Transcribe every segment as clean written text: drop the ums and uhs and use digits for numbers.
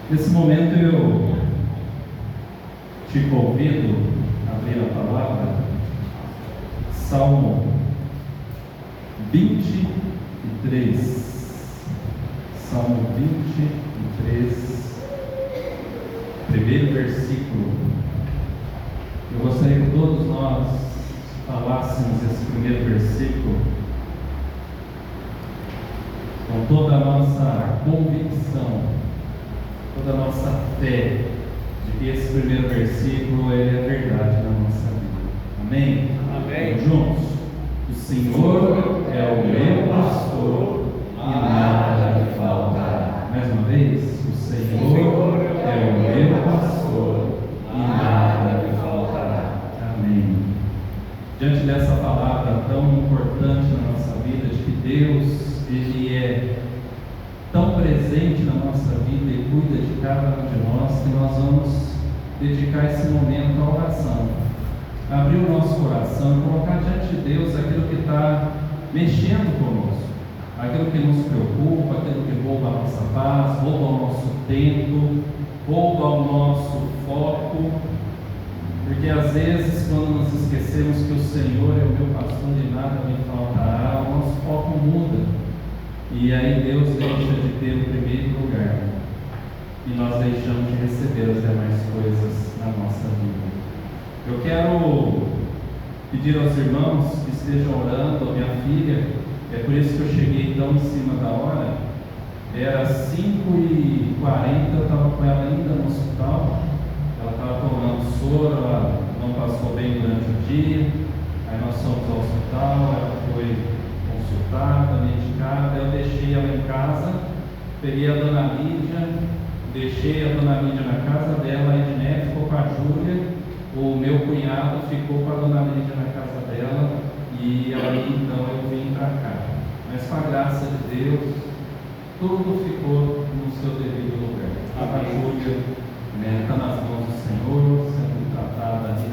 Nesse momento eu te convido a abrir a palavra, Salmo 23, Salmo 23, primeiro versículo. Eu gostaria que todos nós falássemos esse primeiro versículo com toda a nossa convicção, toda a nossa fé de que esse primeiro versículo ele é verdade na nossa vida. Amém? Amém. Vamos juntos? O Senhor é o meu pastor e nada me faltará. Mais uma vez, o Senhor é o meu pastor e nada me faltará. Amém. Diante dessa palavra tão importante na nossa vida, de que Deus ele é tão presente na nossa vida e cuida de cada um de nós, que nós vamos dedicar esse momento à oração, abrir o nosso coração e colocar diante de Deus aquilo que está mexendo conosco, aquilo que nos preocupa, aquilo que rouba a nossa paz, rouba o nosso tempo, rouba o nosso foco, porque às vezes quando nos esquecemos que o Senhor é o meu pastor e nada me faltará, o nosso foco muda, e aí Deus deixa de ter o primeiro lugar, e nós deixamos de receber as demais coisas na nossa vida. Eu quero pedir aos irmãos que estejam orando, a minha filha, é por isso que eu cheguei tão em cima da hora, era 5h40, eu estava com ela ainda no hospital, ela estava tomando soro, ela não passou bem durante o dia, aí nós fomos ao hospital, ela foi consultada, medicada, eu deixei ela em casa, peguei a dona Lídia, deixei a dona Lídia na casa dela, a Ednet ficou com a Júlia, o meu cunhado ficou com a dona Lídia na casa dela, e aí então eu vim para cá. Mas com a graça de Deus, tudo ficou no seu devido lugar. A Júlia está nas mãos do Senhor, sendo tratada ali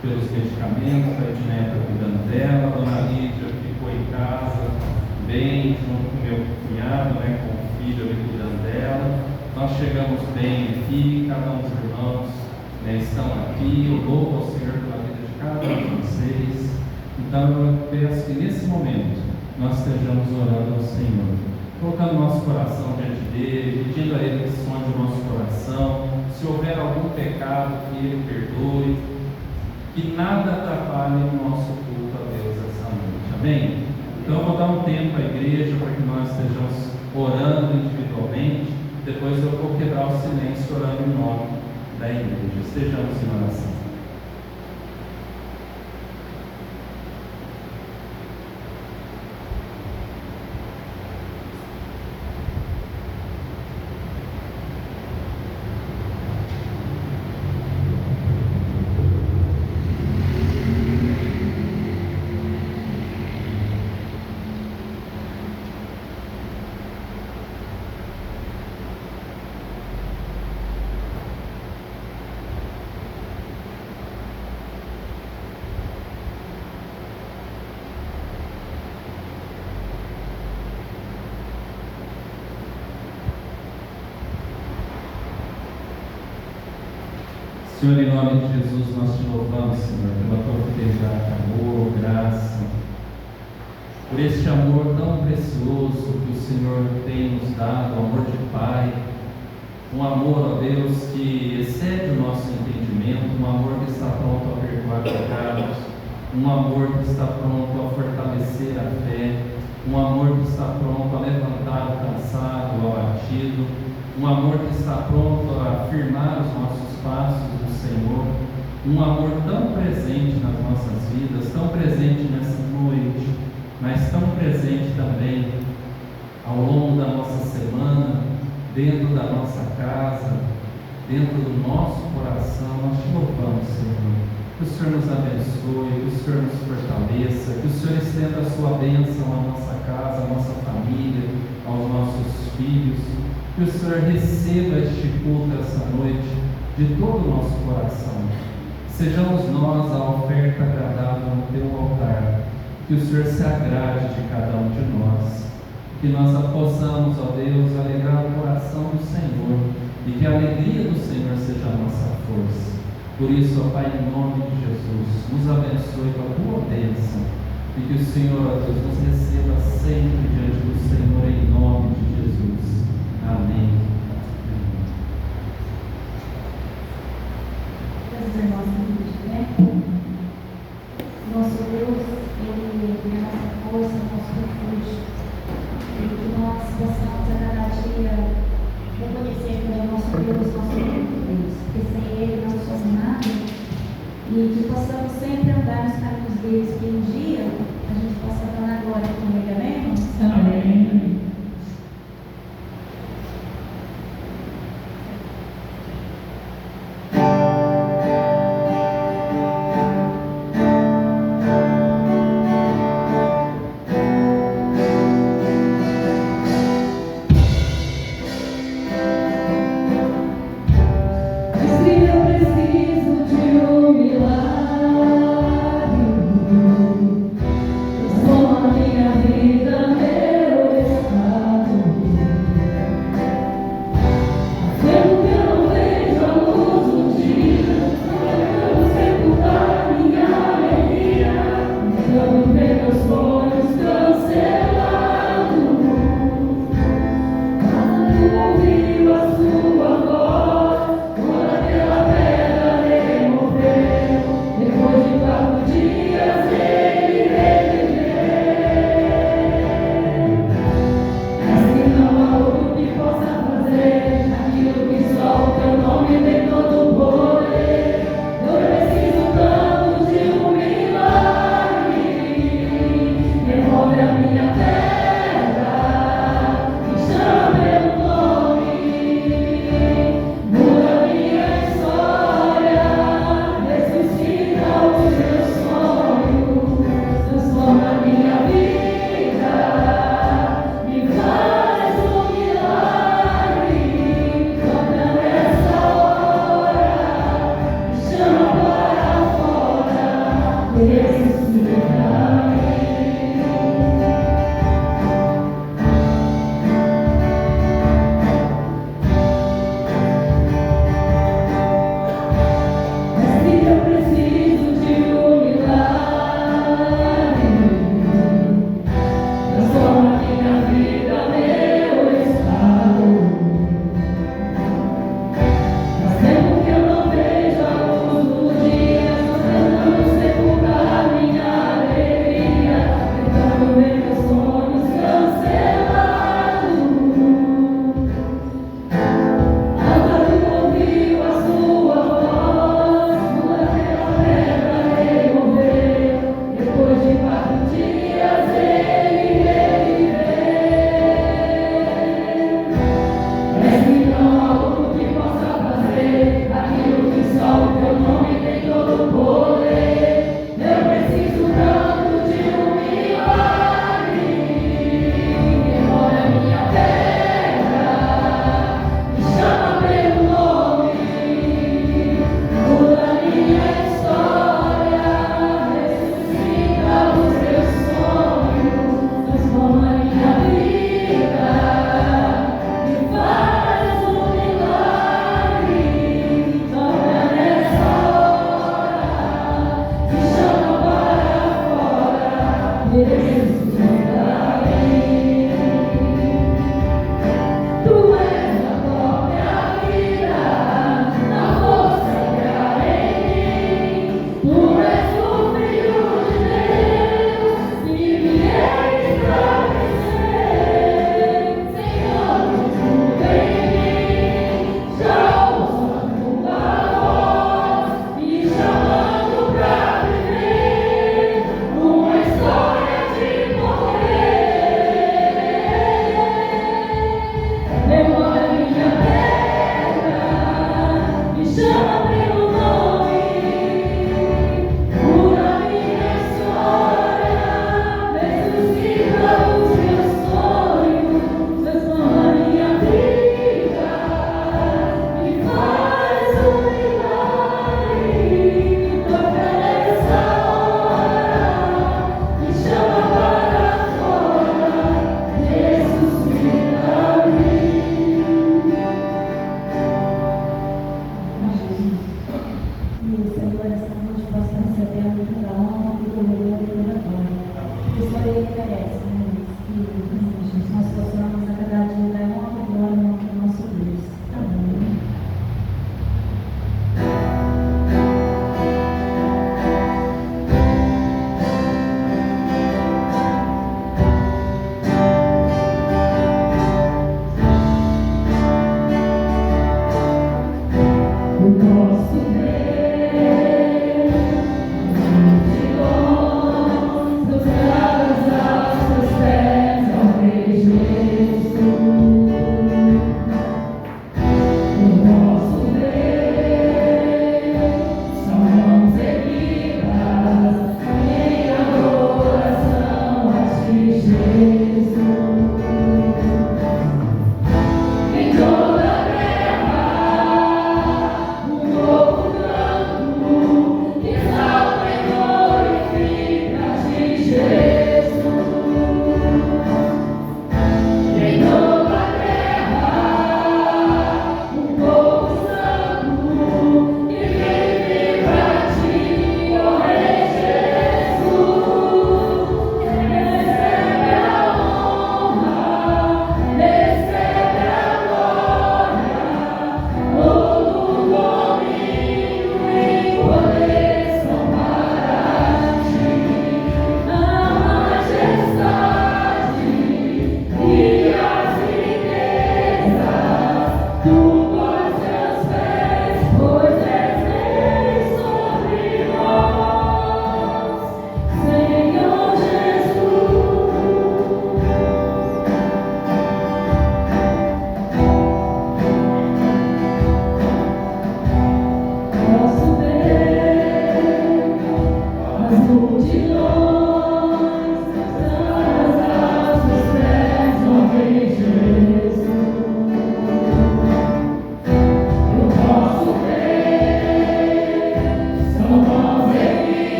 pelos medicamentos, a Ednet está cuidando dela, a dona Lídia ficou em casa, bem, junto com o meu cunhado, com o filho ali cuidando dela. Nós chegamos bem aqui, cada um dos irmãos estão aqui, eu louvo ao Senhor pela vida de cada um de vocês. Então eu peço que nesse momento nós estejamos orando ao Senhor, colocando nosso coração diante dele, pedindo a Ele que sonde o nosso coração, se houver algum pecado que Ele perdoe, que nada atrapalhe o nosso culto a Deus essa noite, amém? Então eu vou dar um tempo à igreja para que nós estejamos orando individualmente, depois eu vou quebrar o silêncio orando em nome da igreja. Estejamos em oração. Senhor, em nome de Jesus, nós te louvamos, Senhor, pela tua fidelidade, amor, graça, por este amor tão precioso que o Senhor tem nos dado, o amor de Pai, um amor, ó Deus, que excede o nosso entendimento, um amor que está pronto a perdoar pecados, um amor que está pronto a fortalecer a fé, um amor que está pronto a levantar o cansado, o abatido, um amor que está pronto a afirmar os nossos passos do Senhor, um amor tão presente nas nossas vidas, tão presente nessa noite, mas tão presente também ao longo da nossa semana, dentro da nossa casa, dentro do nosso coração. Nós te louvamos, Senhor. Que o Senhor nos abençoe, que o Senhor nos fortaleça, que o Senhor estenda a sua bênção à nossa casa, à nossa família, aos nossos filhos. Que o Senhor receba este culto essa noite de todo o nosso coração. Sejamos nós a oferta agradável no teu altar. Que o Senhor se agrade de cada um de nós. Que nós possamos, ó Deus, alegrar o coração do Senhor e que a alegria do Senhor seja a nossa força. Por isso, ó Pai, em nome de Jesus, nos abençoe com a tua bênção e que o Senhor, ó Deus, nos receba sempre diante do Senhor, em nome de Jesus. Amém. Meus irmãos, nosso Deus, Ele é a nossa força, nosso refúgio, e que nós possamos a cada dia reconhecer que Ele é o nosso Deus, nosso único Deus, porque sem Ele não somos nada, e que possamos sempre andar nos caminhos deles, que um dia a gente possa estar na glória com Ele, amém? Amém. Minha terra, me chama pelo nome.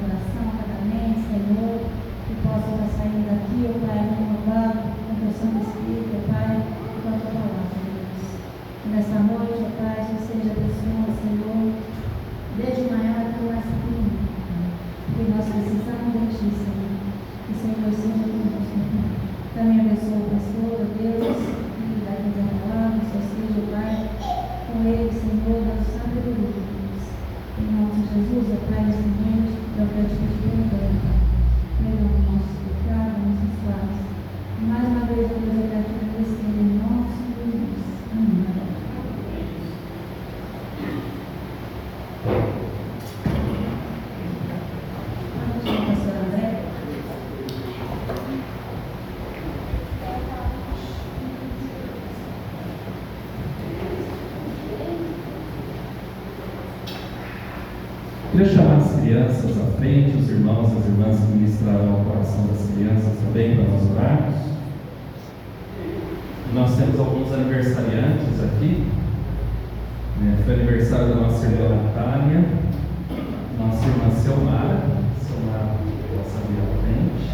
coração, cada mês, Senhor, que possa estar saindo daqui, ó Pai, renovado, conversão do Espírito, ó Pai, com a tua palavra, Deus. E nessa noite, ó Pai, que seja a pessoa, Senhor, desde o maior até o mais pequeno, porque nós precisamos de Ti, Senhor. Que o Senhor seja conosco. Também abençoa o pastor, ó Deus, que vai fazer a palavra, só seja, ó Pai, com ele, Senhor, da sabedoria, Deus. Em nome de Jesus, ó Pai, nesse momento, eu quero te pedir perdão dos nossos pecados, nossos fatos. E mais uma vez, ó Deus, eu quero te agradecer em nome de Jesus. Amém. Queria chamar as crianças à frente, os irmãos e as irmãs que ministrarão o coração das crianças também para nós orarmos. E nós temos alguns aniversariantes aqui. Foi aniversário da nossa irmã Natália, nossa irmã Selmara. Selmara possa vir à frente.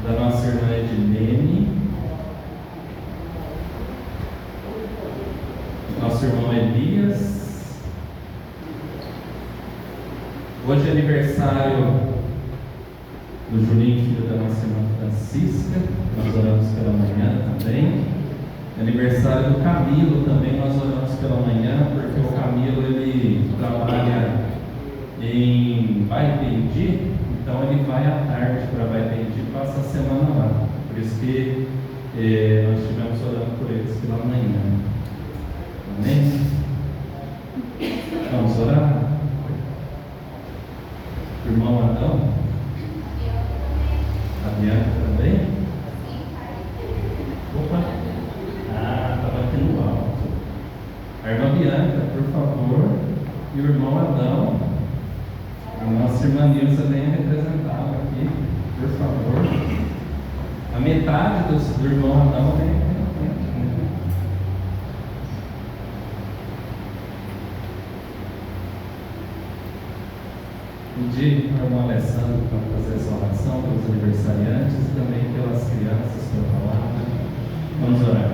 Da nossa irmã Edilene. Nosso irmão Elias. Hoje é aniversário do Julinho, filho da nossa irmã Francisca, nós oramos pela manhã também. É aniversário do Camilo também, nós oramos pela manhã, porque o Camilo ele trabalha em Baipendi, então ele vai à tarde para Baipendi e passa a semana lá. Por isso que nós estivemos orando por eles pela manhã. Amém? Vamos orar? Irmão Adão? A Bianca também? Opa! Estava aqui no alto. A irmã Bianca, por favor. E o irmão Adão. A nossa irmã Nilza nem representava aqui, por favor. A metade do irmão Adão vem aqui na frente. Pedir para o irmão Alessandro para fazer essa oração pelos aniversariantes e também pelas crianças pela palavra. Vamos orar.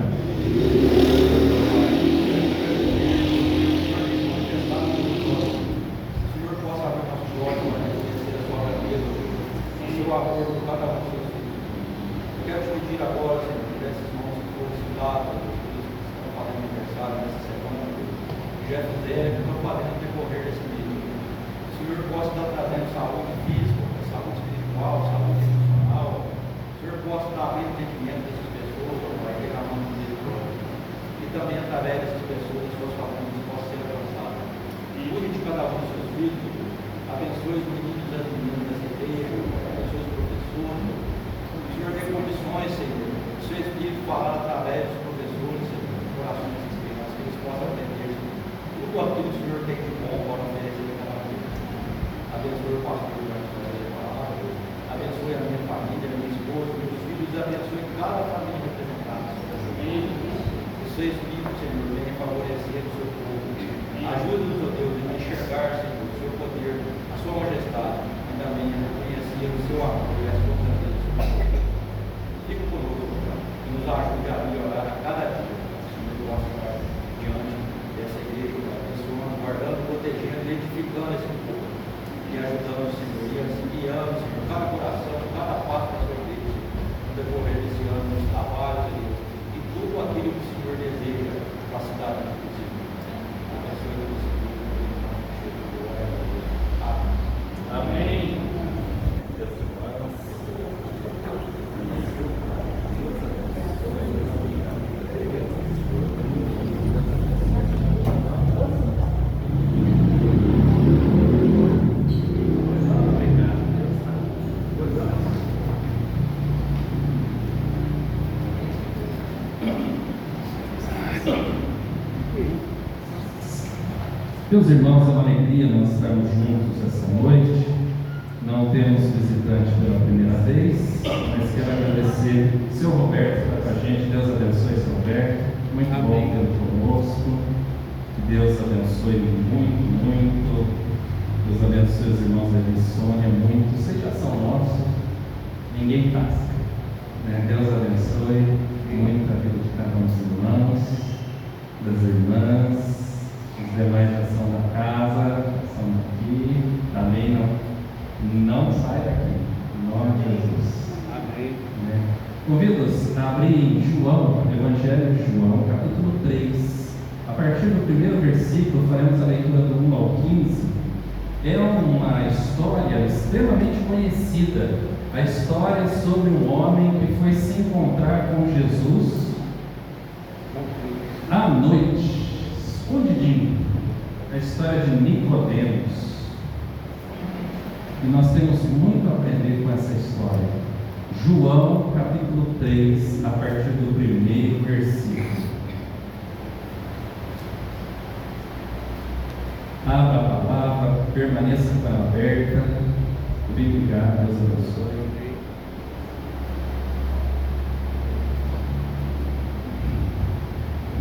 Senhor, possa abrir nossos olhos para reconhecer a sua grandeza, o seu amor por cada um dos seus filhos. Eu quero te pedir agora, Senhor, que desses irmãos que foram citados, que estão fazendo aniversário nessa semana, que já fizeram, que estão fazendo no decorrer desse mês. O Senhor possa estar trazendo saúde física, saúde espiritual, saúde emocional. O Senhor possa estar abrindo o entendimento dessas pessoas, vai derramando misericórdia. E também através dessas pessoas, das suas famílias, possa ser alcançado. Cuide de cada um dos seus filhos, abençoe os meninos e as meninas dessa igreja, abençoe os professores. O Senhor dê condições, Senhor, o seu Espírito falar através dos professores, Senhor, dos corações dessas crianças, que eles possam aprender tudo aquilo que o Senhor tem de bom para oferecer a cada um. Abençoe o pastor da palavra, abençoe a minha família, a minha esposa, meus filhos, abençoe cada família representada. O seu Espírito, Senhor, venha favorecer o seu povo. Ajuda-nos, ó Deus, a enxergar, Senhor, o seu poder, a sua majestade, e também a reconhecer o seu amor e a sua grandeza. Fique conosco, Pai, e nos ajude a melhorar a cada dia. Senhor, eu posso estar diante dessa igreja, abençoando, guardando, protegendo, edificando esse povo. E ajudando, Senhor, e guiando, Senhor, cada coração, cada passo da sua igreja, no decorrer desse ano, nos trabalhos, Deus, e tudo aquilo que o Senhor deseja para a cidade do Senhor. Abençoe o Senhor. Amém. Meus irmãos, é uma alegria nós estarmos juntos essa noite. Não temos visitante pela primeira vez, mas quero agradecer o seu Roberto que está com a gente. Deus abençoe, seu Roberto. Muito bom tê-lo conosco. Que Deus abençoe muito, muito. Deus abençoe os irmãos da Sônia muito. Vocês já são nossos, ninguém passa. Deus abençoe muito a vida de cada um dos irmãos, das irmãs, os demais já são da casa, são daqui. Amém? Não sai daqui, em nome de Jesus. Amém. Convido-os a abrir em João, Evangelho de João, capítulo 3. A partir do primeiro versículo, faremos a leitura do 1 ao 15. É uma história extremamente conhecida, a história sobre um homem que foi se encontrar com Jesus à noite, escondidinho. A história de Nicodemos. E nós temos muito a aprender com essa história. João, capítulo 3, a partir do primeiro versículo. Abra a palavra, permaneça com ela aberta. Obrigado, Deus abençoe.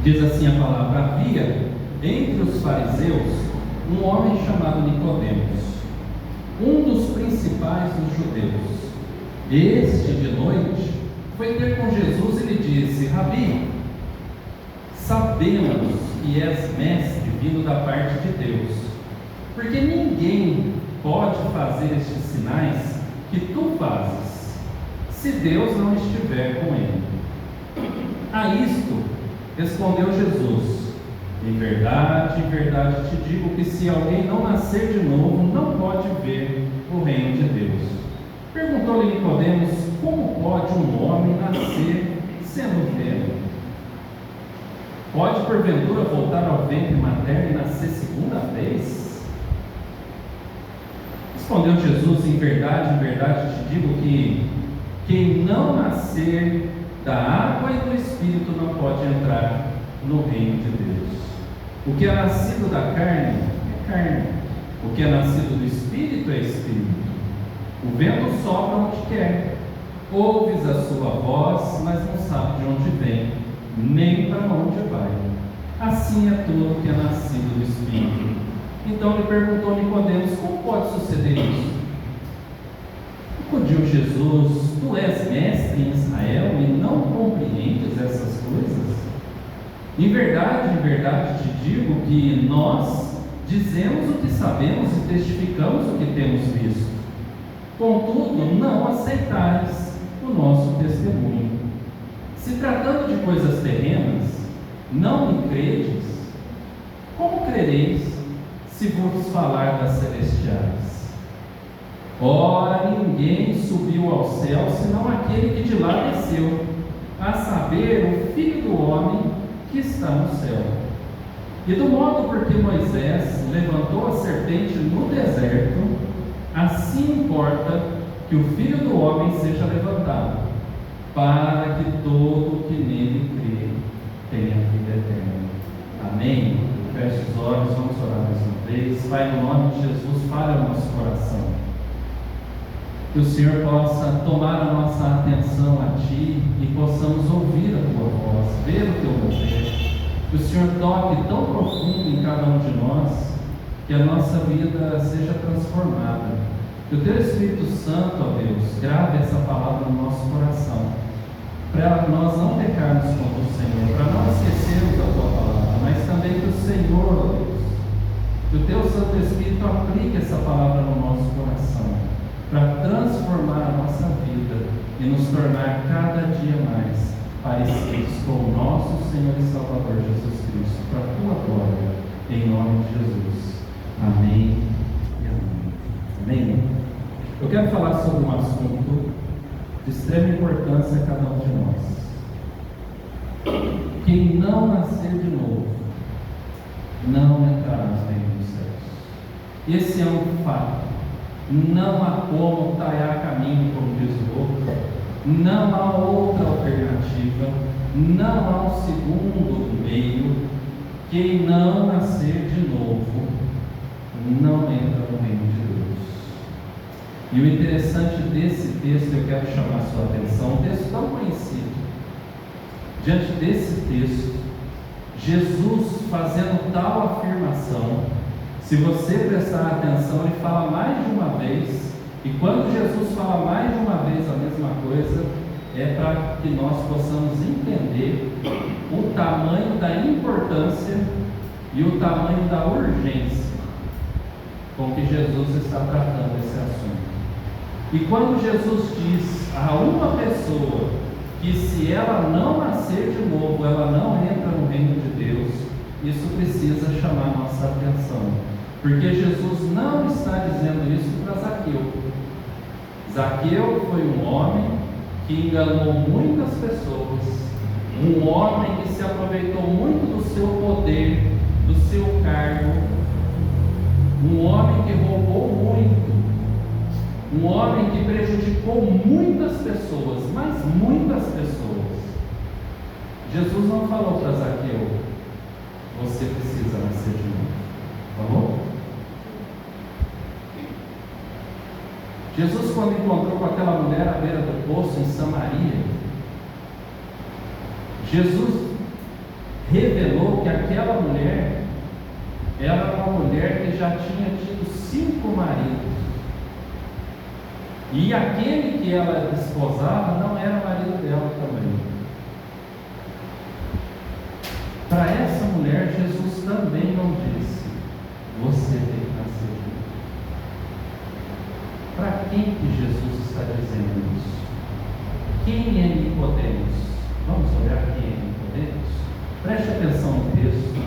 Diz assim a palavra: havia entre os fariseus um homem chamado Nicodemos, um dos principais dos judeus. Este, de noite, foi ter com Jesus e lhe disse: Rabi, sabemos que és mestre vindo da parte de Deus, porque ninguém pode fazer estes sinais que tu fazes, se Deus não estiver com ele. A isto respondeu Jesus: em verdade te digo que se alguém não nascer de novo, não pode ver o reino de Deus. Perguntou-lhe Nicodemos: como pode um homem nascer sendo velho? Pode porventura voltar ao ventre materno e nascer segunda vez? Respondeu Jesus: em verdade te digo que quem não nascer da água e do Espírito não pode entrar no reino de Deus. O que é nascido da carne é carne, o que é nascido do Espírito é Espírito. O vento sopra onde quer, ouves a sua voz, mas não sabe de onde vem, nem para onde vai. Assim é todo que é nascido do Espírito. Então lhe perguntou Nicodemos: como pode suceder isso? Acudiu Jesus: tu és mestre em Israel e não compreendes essas coisas? Em verdade te digo que nós dizemos o que sabemos e testificamos o que temos visto. Contudo, não aceitais o nosso testemunho. Se tratando de coisas terrenas, não me credes? Como crereis se vos falar das celestiais? Ora, ninguém subiu ao céu, senão aquele que de lá desceu, a saber, o Filho do homem que está no céu. E do modo porque Moisés levantou a serpente no deserto, assim importa que o Filho do homem seja levantado, para que todo que nele crê tenha vida eterna. Amém? Feche os olhos, vamos orar mais uma vez. Pai, no nome de Jesus, fale ao nosso coração. Que o Senhor possa tomar a nossa atenção a Ti e possamos ouvir a Tua voz, ver o Teu mover. Que o Senhor toque tão profundo em cada um de nós, que a nossa vida seja transformada. Que o Teu Espírito Santo, ó Deus, grave essa palavra no nosso coração, para nós não pecarmos contra o Senhor, para não esquecermos a Tua palavra, mas também que o Senhor, ó Deus, que o Teu Santo Espírito aplique essa palavra no nosso coração, para transformar a nossa vida e nos tornar cada dia mais parecidos com o nosso Senhor e Salvador Jesus Cristo, para a Tua glória, em nome de Jesus. Amém e amém. Amém? Eu quero falar sobre um assunto de extrema importância a cada um de nós. Quem não nascer de novo não entrará no reino dos céus. Esse é um fato. Não há como talhar caminho, como diz o outro. Não há outra alternativa. Não há um segundo meio. Quem não nascer de novo não entra no reino de Deus. E o interessante desse texto, eu quero chamar a sua atenção, um texto tão conhecido. Diante desse texto, Jesus fazendo tal afirmação, Se você prestar atenção, ele fala mais de uma vez, e quando Jesus fala mais de uma vez a mesma coisa, é para que nós possamos entender o tamanho da importância e o tamanho da urgência com que Jesus está tratando esse assunto. E quando Jesus diz a uma pessoa que se ela não nascer de novo, ela não entra no reino de Deus, isso precisa chamar nossa atenção, porque Jesus não está dizendo isso para Zaqueu. Zaqueu foi um homem que enganou muitas pessoas, um homem que se aproveitou muito do seu poder, do seu cargo, um homem que roubou muito, um homem que prejudicou muitas pessoas, mas muitas pessoas. Jesus não falou para Zaqueu: você precisa nascer de novo. Falou? Jesus, quando encontrou com aquela mulher à beira do poço em Samaria, Jesus revelou que aquela mulher era uma mulher que já tinha tido 5 maridos, e aquele que ela desposava não era marido dela também. Para essa mulher, Jesus também não disse: você tem que nascer de novo. Para quem que Jesus está dizendo isso? Quem é Nicodemos? Vamos olhar quem é Nicodemos? Preste atenção no texto,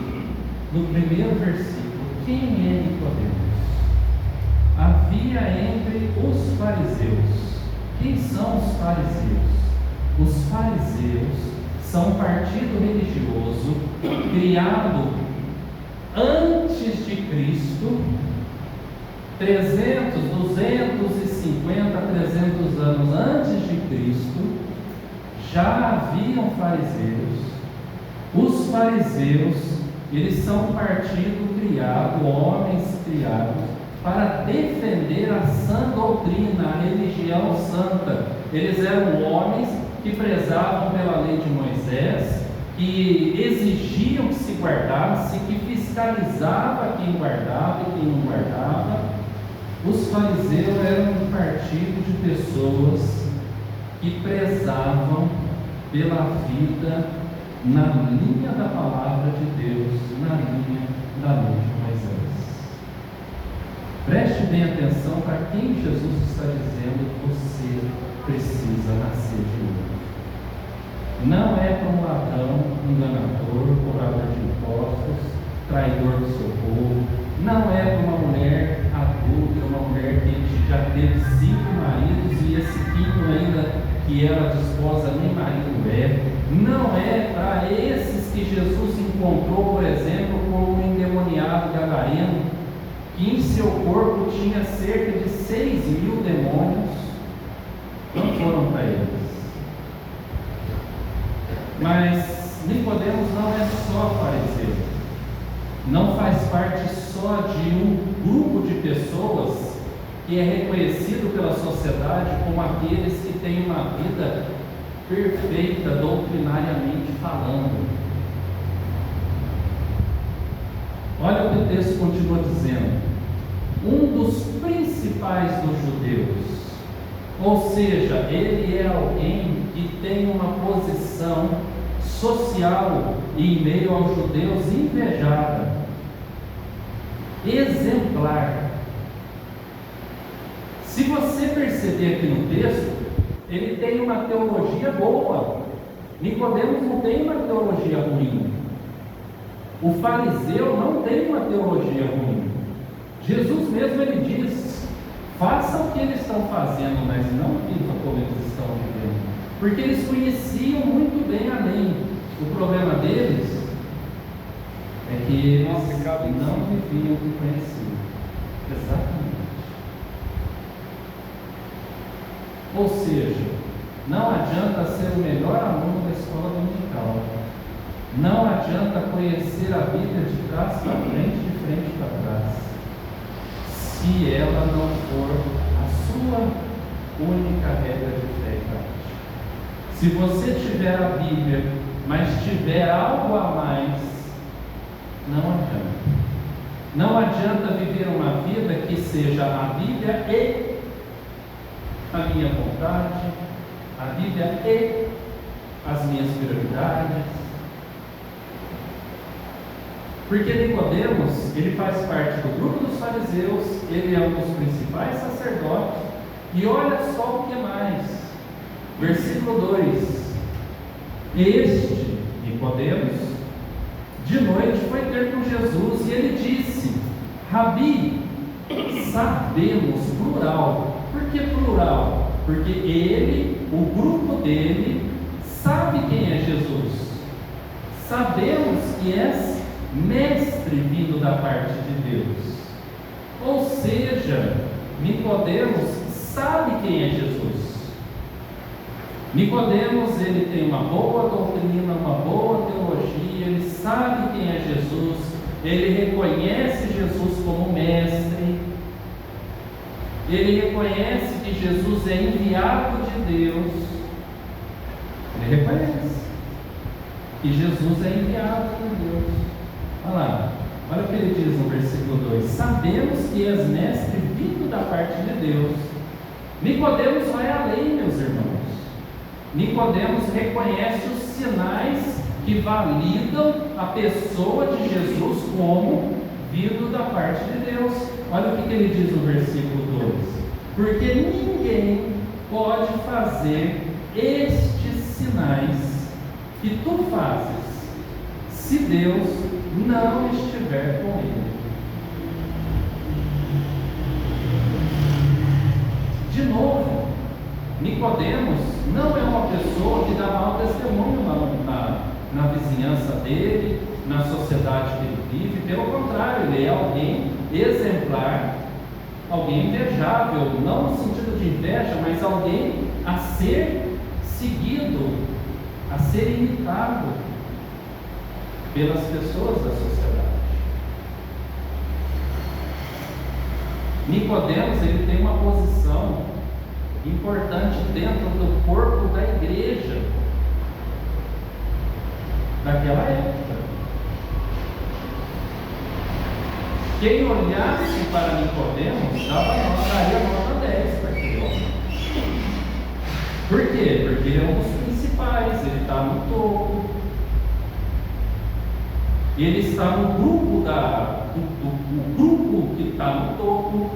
no primeiro versículo. Quem é Nicodemos? Havia entre os fariseus. Quem são os fariseus? Os fariseus são um partido religioso criado antes de Cristo, 300, 250, 300 anos antes de Cristo. Já haviam fariseus. Os fariseus, eles são um partido criado, homens criados para defender a sã doutrina, a religião santa. Eles eram homens que prezavam pela lei de Moisés, que exigiam que se guardasse, que fiscalizava quem guardava e quem não guardava. Os fariseus eram um partido de pessoas que prezavam pela vida na linha da palavra de Deus, na linha da lei de Moisés. Preste bem atenção para quem Jesus está dizendo: você precisa nascer de novo. Não é para um ladrão, enganador, cobrador de impostos, traidor do seu povo. Não é para uma mulher adúltera, uma mulher que já teve 5 maridos e esse 5º ainda que ela desposa nem marido é. Não é para esses que Jesus encontrou, por exemplo, como um endemoniado gadareno, que em seu corpo tinha cerca de 6.000 demônios. Não foram para eles. Mas Nicodemos não é só fariseu, não faz parte só de um grupo de pessoas que é reconhecido pela sociedade como aqueles que têm uma vida perfeita doutrinariamente falando. Olha o que o texto continua dizendo: um dos principais dos judeus, ou seja, ele é alguém que tem uma posição social e em meio aos judeus invejada, exemplar. Se você perceber aqui no texto, ele tem uma teologia boa. Nicodemos não tem uma teologia ruim. O fariseu não tem uma teologia ruim. Jesus mesmo ele diz: façam o que eles estão fazendo, mas não vivam como eles estão vivendo. Porque eles conheciam muito bem a lei. O problema deles é que eles não viviam o que conheciam. Exatamente. Ou seja, não adianta ser o melhor aluno da escola dominical. Não adianta conhecer a Bíblia de trás para frente, de frente para trás, se ela não for a sua única regra de fé e prática. Se você tiver a Bíblia, mas tiver algo a mais, não adianta. Não adianta viver uma vida que seja a Bíblia e a minha vontade, a Bíblia e as minhas prioridades. Porque Nicodemos, ele faz parte do grupo dos fariseus, ele é um dos principais sacerdotes, e olha só o que mais. Versículo 2: Este, Nicodemos, de noite foi ter com Jesus, e ele disse: Rabi, sabemos, plural. Por que plural? Porque ele, o grupo dele, sabe quem é Jesus. Sabemos que és mestre vindo da parte de Deus. Ou seja, Nicodemos sabe quem é Jesus. Nicodemos, ele tem uma boa doutrina, uma boa teologia, ele sabe quem é Jesus, ele reconhece Jesus como mestre, ele reconhece que Jesus é enviado de Deus, ele reconhece que Jesus é enviado de Deus. Olha lá, olha o que ele diz no versículo 2: Sabemos que és mestre vindo da parte de Deus. Nicodemos vai além, meus irmãos. Nicodemos reconhece os sinais que validam a pessoa de Jesus como vindo da parte de Deus. Olha o que ele diz no versículo 2: Porque ninguém pode fazer estes sinais que tu fazes, se Deus não estiver com ele. De novo, Nicodemos não é uma pessoa que dá mau testemunho na vizinhança dele, na sociedade que ele vive. Pelo contrário, ele é alguém exemplar, alguém invejável, não no sentido de inveja, mas alguém a ser seguido, a ser imitado pelas pessoas da sociedade. Nicodemos, ele tem uma posição importante dentro do corpo da igreja daquela época. Quem olhasse para Nicodemos daria nota 10 para aquele homem. Por quê? Porque ele é um dos principais, ele está no topo. Ele está no grupo do grupo que está no topo.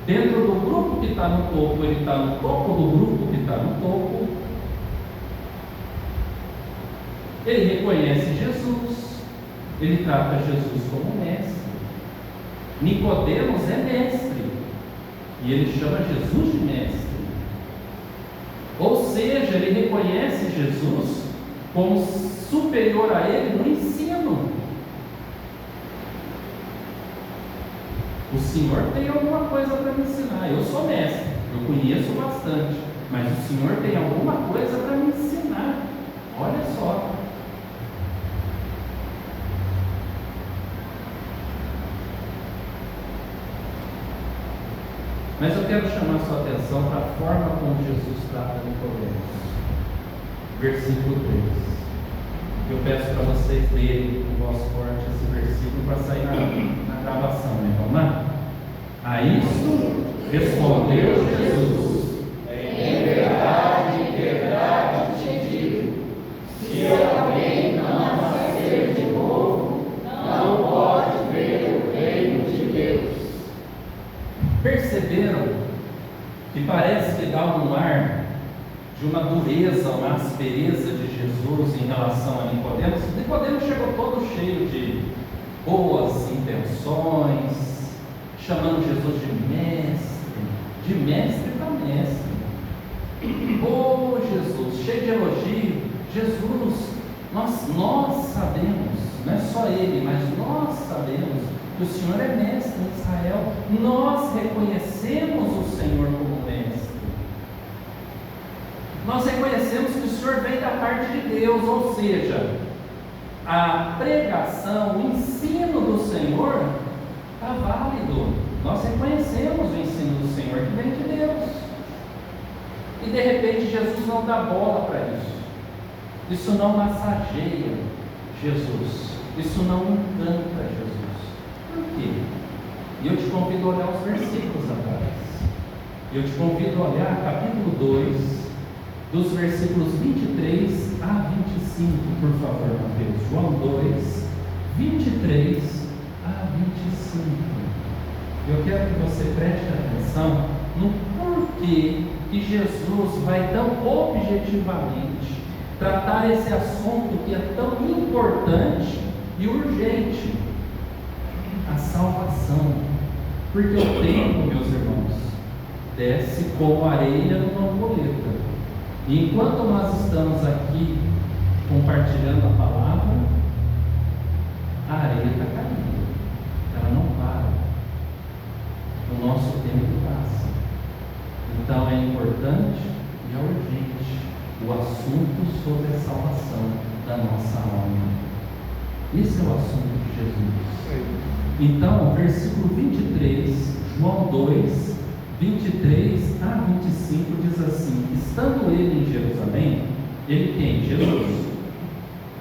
Dentro do grupo que está no topo, ele está no topo do grupo que está no topo. Ele reconhece Jesus, ele trata Jesus como mestre. Nicodemos é mestre, e ele chama Jesus de mestre. Ou seja, ele reconhece Jesus como superior a ele no ensino. O Senhor tem alguma coisa para me ensinar. Eu sou mestre, eu conheço bastante, mas o Senhor tem alguma coisa para me ensinar. Olha só. Mas eu quero chamar sua atenção para a forma como Jesus trata Nicodemos. Versículo 3. Eu peço para vocês lerem com voz forte esse versículo para sair na gravação, né? Vamos lá? A isso respondeu Jesus: Em verdade te digo, se alguém não nascer de novo, não pode ver o reino de Deus. Perceberam que parece que dá um ar de uma dureza, uma aspereza de Jesus em relação a Nicodemos? Nicodemos chegou todo cheio de boas intenções, chamando Jesus de mestre para mestre. Oh Jesus, cheio de elogio. Jesus, nós sabemos, não é só ele, mas nós sabemos que o Senhor é mestre em Israel. Nós reconhecemos o Senhor como mestre. Nós reconhecemos que o Senhor vem da parte de Deus, ou seja, a pregação, o ensino do Senhor está válido. Nós reconhecemos o ensino do Senhor que vem de Deus. E de repente Jesus não dá bola para isso. Isso não massageia Jesus. Isso não encanta Jesus. Por quê? E eu te convido a olhar os versículos atrás. Eu te convido a olhar capítulo 2, dos versículos 23 a 25, por favor, Mateus. João 2, 23 a 25. Eu quero que você preste atenção no porquê que Jesus vai tão objetivamente tratar esse assunto que é tão importante e urgente, a salvação. Porque o tempo, meus irmãos, desce como areia numa borboleta. E enquanto nós estamos aqui compartilhando a palavra, a areia está caindo, ela não para. O nosso tempo passa. Então é importante e é urgente o assunto sobre a salvação da nossa alma. Esse é o assunto de Jesus. Então, versículo 23, João 2, 23 a 25 diz assim: estando ele em Jerusalém, ele quem? Jesus.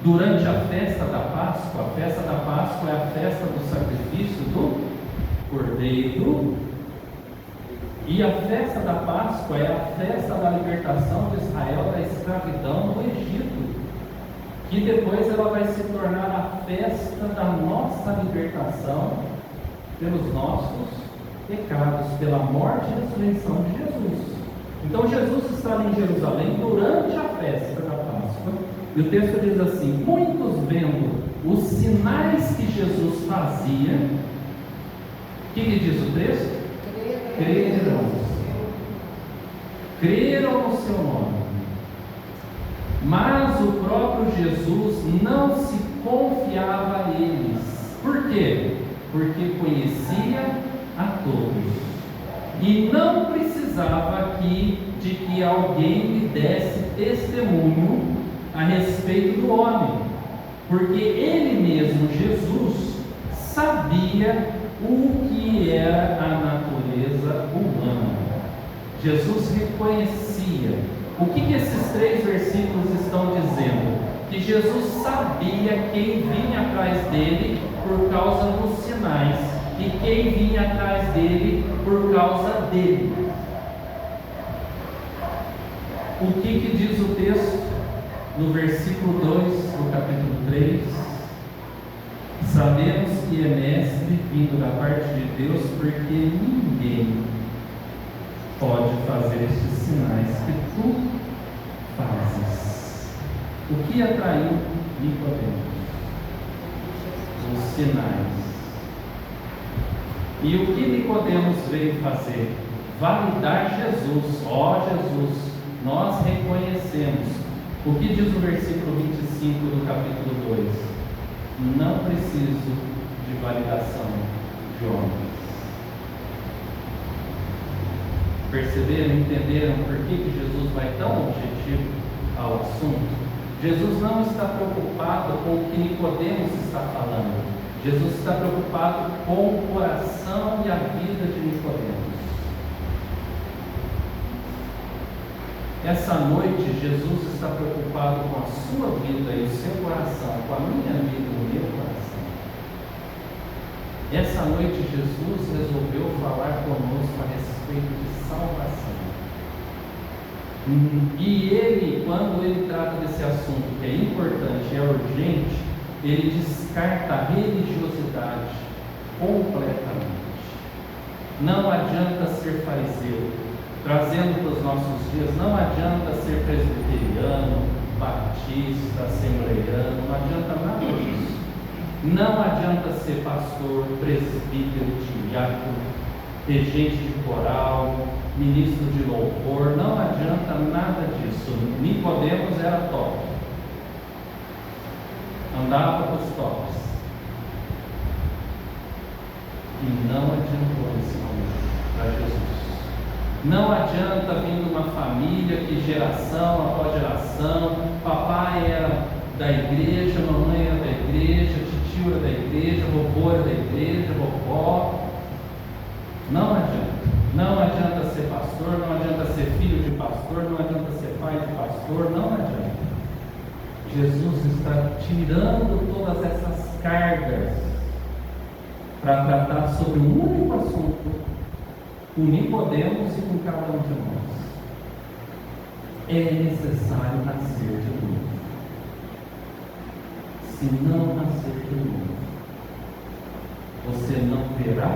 Durante a festa da Páscoa, a festa da Páscoa é a festa do sacrifício do Cordeiro, e a festa da Páscoa é a festa da libertação de Israel da escravidão no Egito, que depois ela vai se tornar a festa da nossa libertação pelos nossos pecados, pela morte e ressurreição de Jesus. Então Jesus está em Jerusalém durante a festa da Páscoa, e o texto diz assim: muitos vendo os sinais que Jesus fazia, o que diz o texto? Creram no seu nome. Mas o próprio Jesus não se confiava a eles. Por quê? Porque conhecia a todos e não precisava aqui de que alguém lhe desse testemunho a respeito do homem, porque ele mesmo, Jesus, sabia o que era a natureza humana. Jesus reconhecia. O que esses 3 versículos estão dizendo? Que Jesus sabia quem vinha atrás dele por causa dos sinais, e quem vinha atrás dele por causa dele. O que diz o texto no versículo 2 do capítulo 3? Sabemos que é mestre vindo da parte de Deus, porque ninguém pode fazer estes sinais que tu fazes. O que atraiu Nicodemos? Os sinais. E o que Nicodemos veio fazer? Validar Jesus. Ó Jesus, nós reconhecemos. O que diz o versículo 25 do capítulo 2? Não preciso de validação de homens. Perceberam, entenderam por que Jesus vai tão objetivo ao assunto? Jesus não está preocupado com o que Nicodemos está falando. Jesus está preocupado com o coração e a vida de Nicodemos. Essa noite, Jesus está preocupado com a sua vida e o seu coração, com a minha vida e o meu coração. Essa noite, Jesus resolveu falar conosco a respeito de salvação. E ele, quando ele trata desse assunto que é importante, é urgente, ele descarta a religiosidade completamente. Não adianta ser fariseu, trazendo para os nossos dias, não adianta ser presbiteriano, batista, assembleiano, não adianta nada disso. Não adianta ser pastor, presbítero, diácono, regente de coral, ministro de louvor, não adianta nada disso. Nicodemos era top, andava com os tops, e não adiantou esse momento para Jesus. Não adianta vir de uma família que geração após geração, papai era da igreja, mamãe era da igreja, tio era da igreja, vovô era da igreja, vovó. Não adianta. Não adianta ser pastor, não adianta ser filho de pastor, não adianta ser pai de pastor, não adianta. Jesus está tirando todas essas cargas para tratar sobre um único assunto com Nicodemos e com cada um de nós. É necessário nascer de novo. Se não nascer de novo, você não verá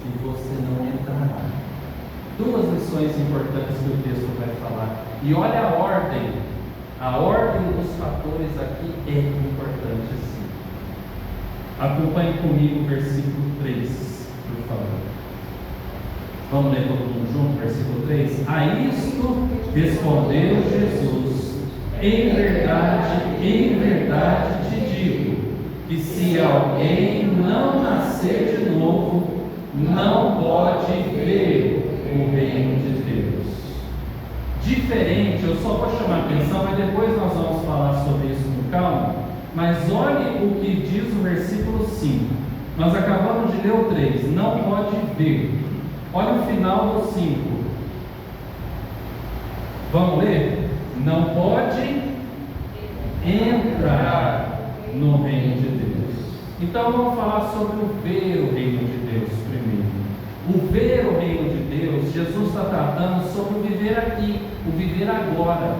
e você não entrará. Duas lições importantes que o texto vai falar. E olha a ordem dos fatores aqui é importante sim. Acompanhe comigo o versículo 3, por favor. Vamos ler todo mundo junto, versículo 3. A isto respondeu Jesus: em verdade te digo, que se alguém não nascer de novo, não pode ver o reino de Deus. Diferente, eu só vou chamar a atenção, mas depois nós vamos falar sobre isso com calma. Mas olhe o que diz o versículo 5. Nós acabamos de ler o 3, não pode ver. Olha o final do 5. Vamos ler? Não pode entrar no reino de Deus. Então vamos falar sobre o ver o reino de Deus primeiro. O ver o reino de Deus, Jesus está tratando sobre o viver aqui, o viver agora.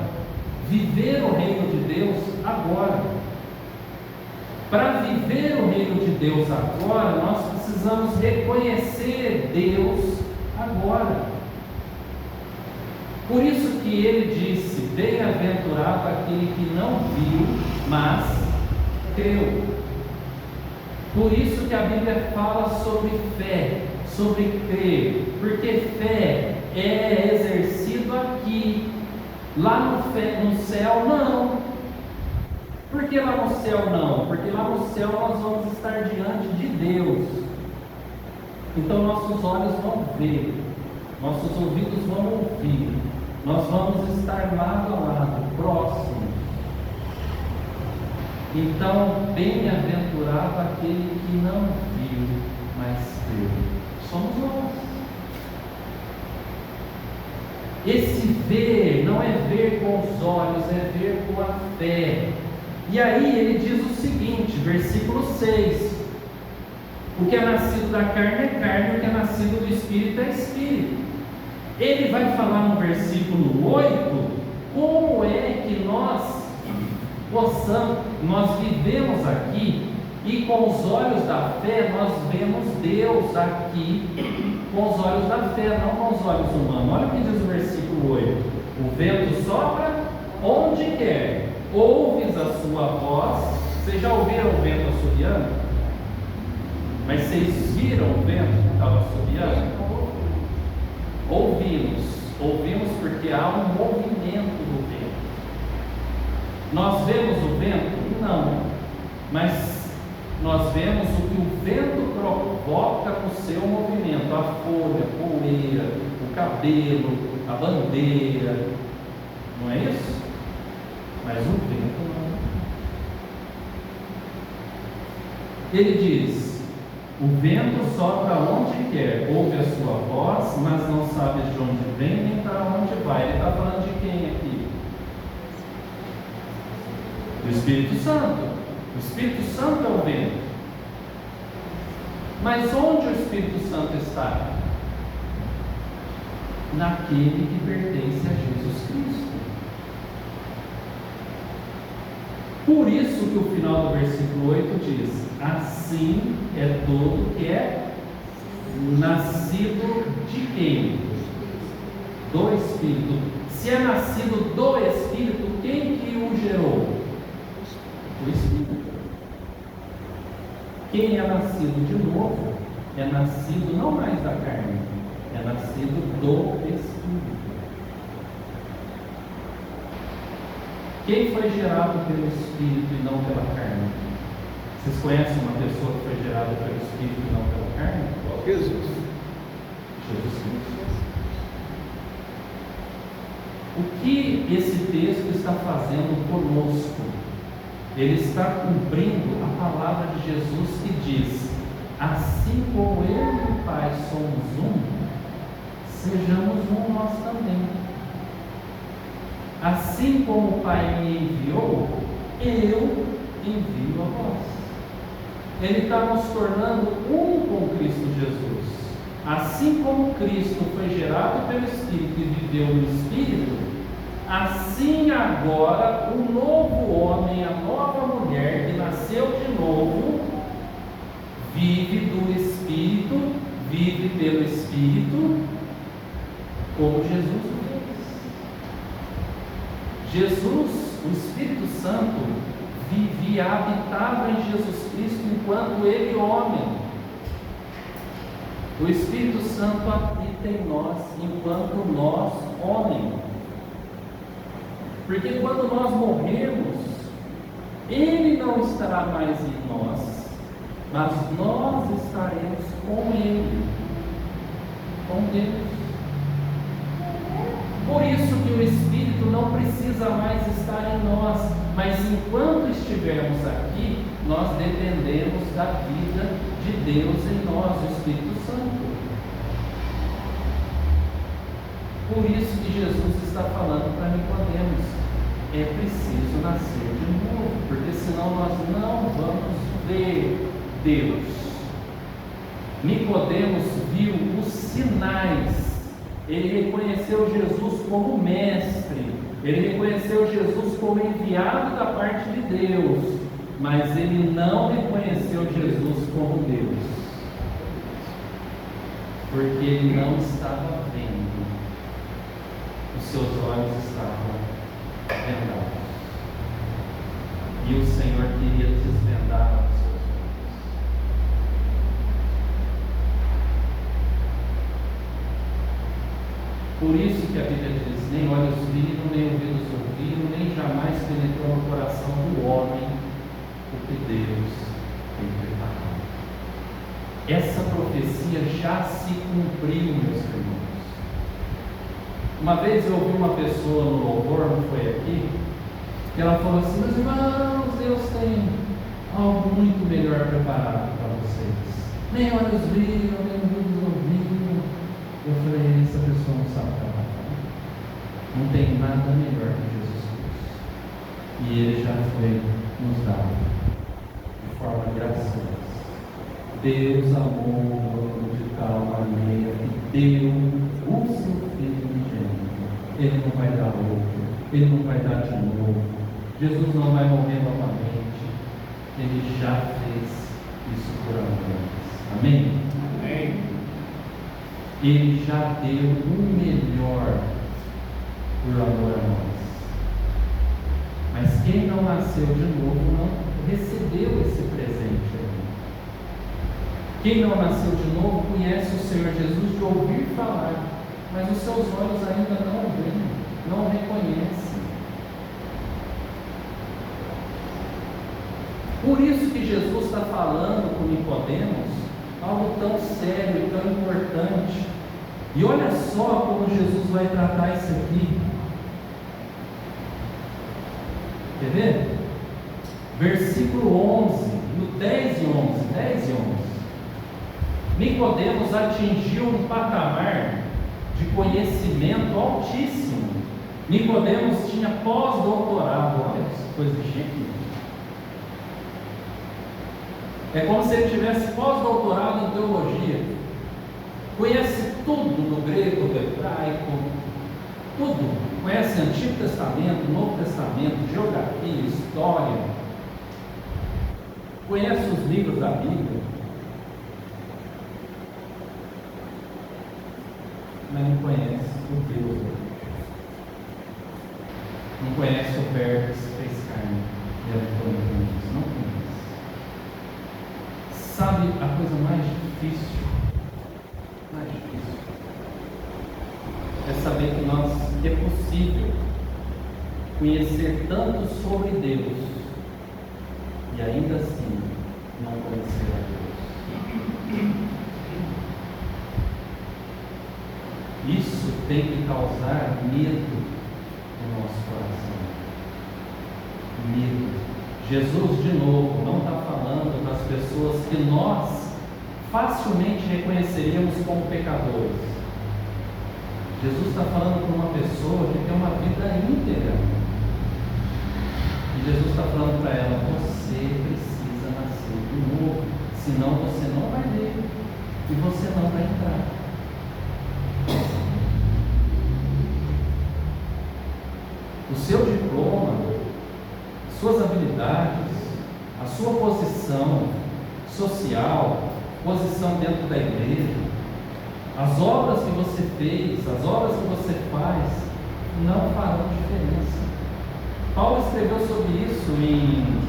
Viver o reino de Deus agora. Para viver o reino de Deus agora, nós precisamos reconhecer Deus agora. Por isso que ele disse: bem-aventurado aquele que não viu, mas creu. Por isso que a Bíblia fala sobre fé, sobre crer, porque fé é exercido aqui, lá no céu não. Por que lá no céu não? Porque lá no céu nós vamos estar diante de Deus. Então nossos olhos vão ver, nossos ouvidos vão ouvir, nós vamos estar lado a lado, próximos. Então, bem-aventurado aquele que não viu, mas creu. Somos nós. Esse ver não é ver com os olhos, é ver com a fé. E aí ele diz o seguinte, versículo 6: o que é nascido da carne é carne, o que é nascido do Espírito é Espírito. Ele vai falar no versículo 8 como é que nós vivemos aqui e com os olhos da fé nós vemos Deus aqui com os olhos da fé, não com os olhos humanos. Olha o que diz o versículo 8: o vento sopra onde quer, ouves a sua voz. Vocês já ouviram o vento assobiando? Mas vocês viram o vento que estava assobiando? Ouvimos porque há um movimento do vento. Nós vemos o vento? Não, mas nós vemos o que o vento provoca no seu movimento: a folha, a poeira, o cabelo, a bandeira, não é isso? Mas o vento não. Ele diz: o vento sopra onde quer, ouve a sua voz, mas não sabe de onde vem nem para onde vai. Ele está falando de quem aqui? Do Espírito Santo. O Espírito Santo é o vento. Mas onde o Espírito Santo está? Naquele que pertence a Jesus Cristo. Por isso que o final do versículo 8 diz: assim é todo que é nascido de quem? Do Espírito. Se é nascido do Espírito, quem que o gerou? O Espírito. Quem é nascido de novo é nascido não mais da carne, é nascido do Espírito. Quem foi gerado pelo Espírito e não pela carne? Vocês conhecem uma pessoa que foi gerada pelo Espírito e não pela carne? Jesus. Jesus Cristo. O que esse texto está fazendo conosco? Ele está cumprindo a palavra de Jesus que diz: assim como eu e o Pai somos um, sejamos um nós também. Assim como o Pai me enviou, eu envio a vós. Ele está nos tornando um com Cristo Jesus. Assim como Cristo foi gerado pelo Espírito e viveu no Espírito, assim agora o novo homem, a nova mulher que nasceu de novo, vive do Espírito, vive pelo Espírito, como Jesus fez. Jesus, o Espírito Santo, vivia, habitava em Jesus Cristo enquanto ele homem. O Espírito Santo habita em nós enquanto nós homem. Porque quando nós morremos, ele não estará mais em nós, mas nós estaremos com ele, com Deus. Por isso que o Espírito não precisa mais estar em nós, mas enquanto estivermos aqui, nós dependemos da vida de Deus em nós, o Espírito Santo. Por isso que Jesus está falando para Nicodemos: é preciso nascer de novo, porque senão nós não vamos ver Deus. Nicodemos viu os sinais. Ele reconheceu Jesus como mestre, ele reconheceu Jesus como enviado da parte de Deus, mas ele não reconheceu Jesus como Deus, porque ele não estava vendo, os seus olhos estavam vendados, e o Senhor queria desvendar os seus olhos. Por isso que a Bíblia diz: nem olhos viram, nem ouvidos ouviram, nem jamais penetrou no coração do homem o que Deus tem preparado. Essa profecia já se cumpriu, meus irmãos. Uma vez eu ouvi uma pessoa no louvor, não foi aqui, que ela falou assim: meus irmãos, Deus tem algo muito melhor preparado para vocês. Nem olhos viram, nem ouvidos ouviram. Eu falei: essa pessoa não sabe o que ela vai falar. Não tem nada melhor que Jesus Cristo. E ele já foi nos dado de forma graciosa. Deus amou o mundo de tal maneira que deu o seu Filho unigênito. Ele não vai dar outro, ele não vai dar de novo. Jesus não vai morrer novamente. Ele já fez isso por amor. Amém? Amém. Ele já deu o melhor por amor a nós. Mas quem não nasceu de novo não recebeu esse presente ainda. Quem não nasceu de novo conhece o Senhor Jesus de ouvir falar, mas os seus olhos ainda não veem, não reconhecem. Por isso que Jesus está falando com Nicodemos algo tão sério e tão importante. E olha só como Jesus vai tratar isso aqui. Quer ver? Versículo 11, no 10 e 11, 10 e 11. Nicodemos atingiu um patamar de conhecimento altíssimo. Nicodemos tinha pós-doutorado. Olha que coisa chique. É como se ele tivesse pós-doutorado em teologia. Conhece tudo do grego, do hebraico, tudo. Conhece Antigo Testamento, Novo Testamento, geografia, história. Conhece os livros da Bíblia. Mas não conhece o Deus. Não conhece o Verbo que se fez carne e habitou entre nós. Não conhece. Sabe a coisa mais difícil? É saber que é possível conhecer tanto sobre Deus e ainda assim não conhecer a Deus. Isso tem que causar medo no nosso coração. Medo. Jesus, de novo, não está falando das pessoas que nós facilmente reconheceríamos como pecadores. Jesus está falando para uma pessoa que tem uma vida íntegra. E Jesus está falando para ela: você precisa nascer de novo. senão você não vai ver e você não vai entrar. O seu diploma, suas habilidades, a sua posição social, posição dentro da igreja, as obras que você fez, as obras que você faz, não farão diferença. Paulo escreveu sobre isso em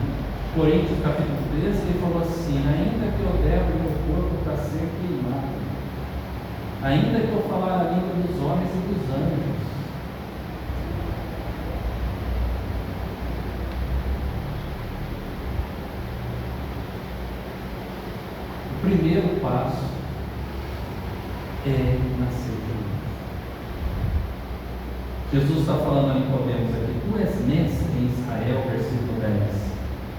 Coríntios capítulo 13, ele falou assim: ainda que eu der o meu corpo para ser queimado, ainda que eu falar a língua dos homens e dos anjos, o primeiro passo é nascer de novo. Jesus está falando a Nicodemos aqui: tu és mestre em Israel, versículo 10,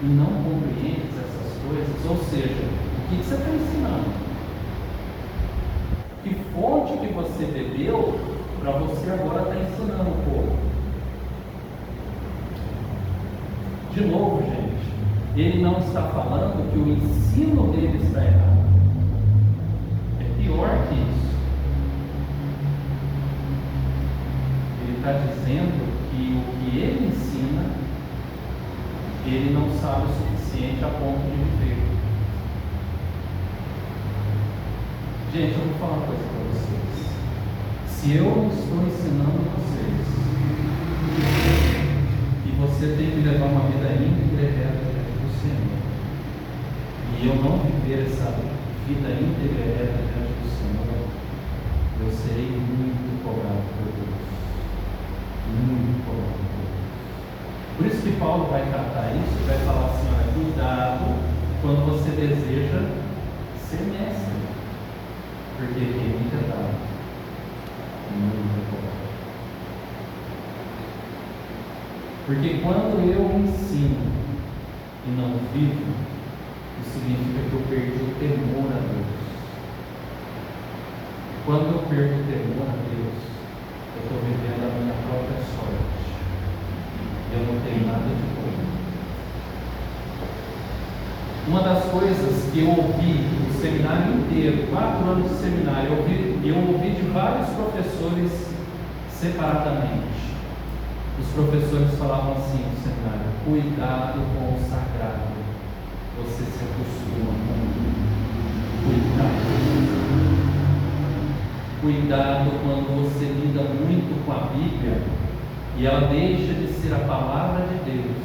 e não compreendes essas coisas. Ou seja, o que você está ensinando? Que fonte que você bebeu para você agora estar ensinando o povo? De novo, gente, ele não está falando que o ensino dele está errado. É pior que isso. Ele está dizendo que o que ele ensina, ele não sabe o suficiente a ponto de viver. Gente, eu vou falar uma coisa para vocês. Se eu não estou ensinando vocês que você tem que levar uma vida íntegra e reta diante do Senhor, e eu não viver essa vida íntegra e reta diante do Senhor, eu serei muito cobrado por Deus. Muito cobrado por Deus. Por isso que Paulo vai tratar isso, vai falar assim: olha, cuidado quando você deseja ser mestre, porque tem muita dado, muito cobrado. Porque quando eu ensino e não vivo, isso significa que eu perdi o temor a Deus. Quando eu perco o temor a Deus, eu estou vivendo a minha própria sorte. Eu não tenho nada de bom. Uma das coisas que eu ouvi no seminário inteiro, 4 anos de seminário, eu ouvi de vários professores separadamente. Os professores falavam assim no seminário: cuidado com o sagrado, você se acostuma com cuidado. Cuidado quando você lida muito com a Bíblia e ela deixa de ser a palavra de Deus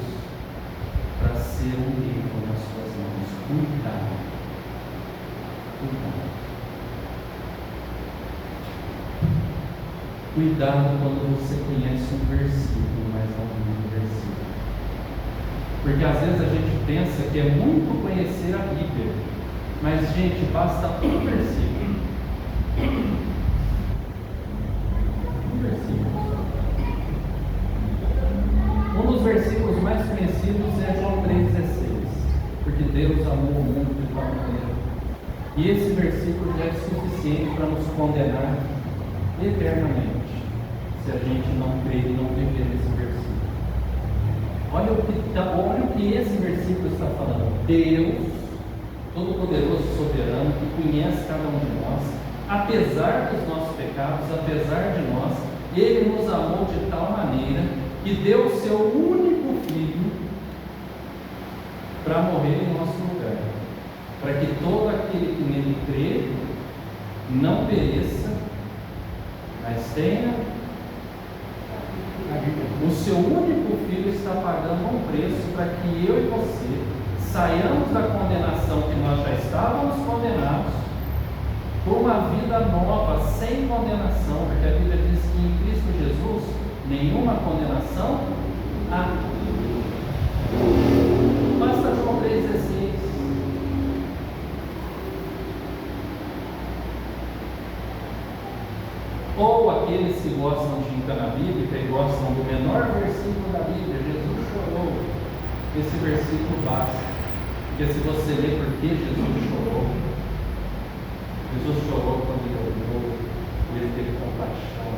para ser um livro nas suas mãos. Cuidado. Cuidado. Cuidado quando você conhece um versículo, mas não um versículo. Porque às vezes a gente pensa que é muito conhecer a Bíblia, mas, gente, basta um versículo. Um versículo. Um dos versículos mais conhecidos é João 3,16, porque Deus amou o mundo de tal maneira. E esse versículo já é suficiente para nos condenar eternamente, se a gente não crer e não viver esse versículo. Olha o que esse versículo está falando. Deus, Todo-Poderoso e Soberano, que conhece cada um de nós, apesar dos nossos pecados, apesar de nós, Ele nos amou de tal maneira que deu o seu único Filho para morrer em nosso lugar, para que todo aquele que nele crê não pereça, mas tenha a vida. O seu único Filho está pagando um preço para que eu e você saiamos da condenação que nós já estávamos condenados, por uma vida nova, sem condenação, porque a Bíblia diz que em Cristo Jesus nenhuma condenação há. Basta João 3,16. Ou aqueles que gostam de encana bíblica e gostam do menor versículo da Bíblia: Jesus chorou. Esse versículo basta. Porque se você ler por que Jesus chorou quando ele orou, ele teve compaixão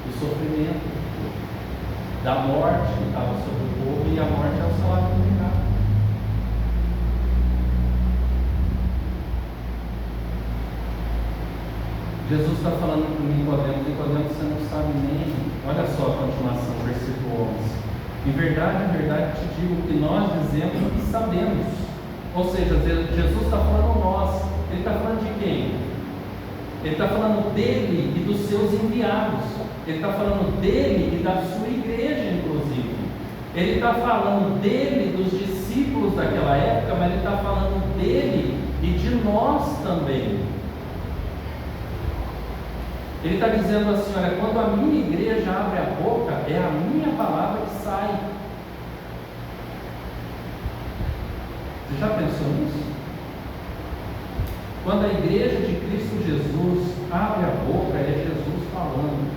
do sofrimento, da morte que estava sobre o povo, e a morte é o salário do pecado. Jesus está falando com Nicodemo, você não sabe nem. Olha só a continuação, versículo 11. Em verdade te digo que nós dizemos o que sabemos. Ou seja, Jesus está falando nós. Ele está falando de quem? Ele está falando dele e dos seus enviados. Ele está falando dele e da sua igreja, inclusive. Ele está falando dele e dos discípulos daquela época, mas ele está falando dele e de nós também. Ele está dizendo assim: olha, quando a minha igreja abre a boca, é a minha palavra que sai. Você já pensou nisso? Quando a igreja de Cristo Jesus abre a boca, é Jesus falando.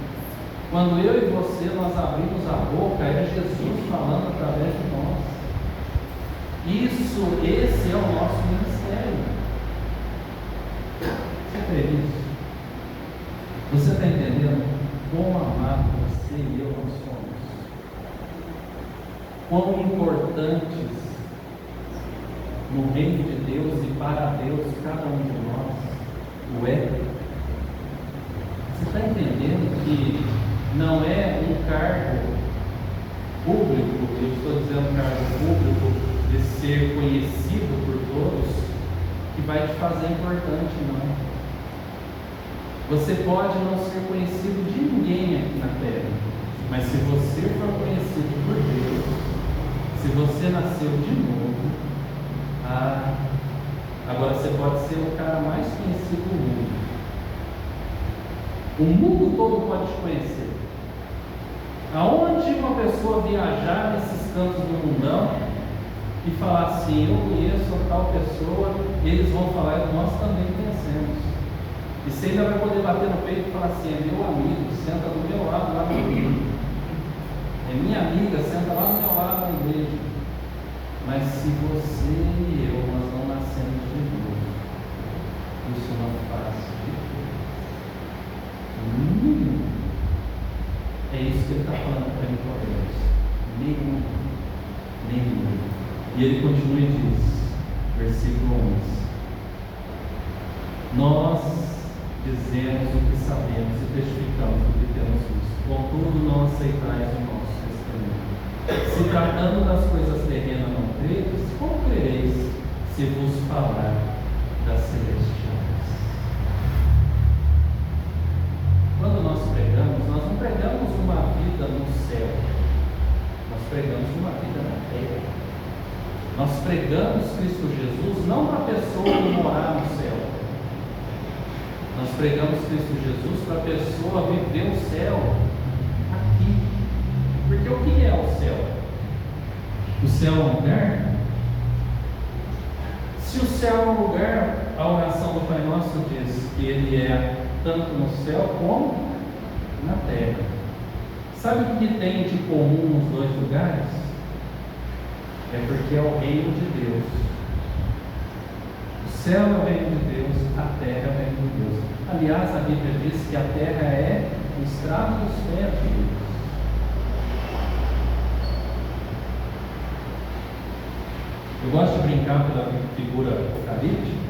Quando eu e você nós abrimos a boca, é Jesus falando através de nós. Esse é o nosso ministério. Você crê nisso? Você está entendendo quão amado você e eu nós somos? Quão importantes no reino de Deus e para Deus cada um de nós o é? Você está entendendo que não é um cargo público, eu estou dizendo cargo público de ser conhecido por todos, que vai te fazer importante, não. Você pode não ser conhecido de ninguém aqui na terra, mas se você for conhecido por Deus, se você nasceu de novo, agora você pode ser o cara mais conhecido do mundo. O mundo todo pode te conhecer. Aonde uma pessoa viajar nesses cantos do mundão e falar assim: eu conheço a tal pessoa, eles vão falar: nós também conhecemos. E você ainda vai poder bater no peito e falar assim: é meu amigo, senta do meu lado lá na igreja. É minha amiga, senta lá do meu lado na igreja. Mas se você e eu, nós não nascemos de novo, isso não faz diferença. Nenhum. É isso que ele está falando para Nicodemo. Nenhum. E ele continua e diz, versículo 11: nós dizemos o que sabemos e testificamos o que temos visto, contudo não aceitais o nosso testemunho. Se tratando das coisas terrenas não credes, como crereis se vos falar das celestiais? Quando nós pregamos, nós não pregamos uma vida no céu, nós pregamos uma vida na terra. Nós pregamos Cristo Jesus não para a pessoa morar no céu. Nós pregamos Cristo Jesus para a pessoa viver o céu aqui. Porque o que é o céu? O céu é um lugar? Se o céu é um lugar, a oração do Pai Nosso diz que ele é tanto no céu como na terra. Sabe o que tem de comum nos dois lugares? É porque é o reino de Deus. O céu é o reino de Deus, a terra é o reino de Deus. Aliás, a Bíblia diz que a terra é o estrado dos pés de Deus. Eu gosto de brincar pela figura apocalíptica,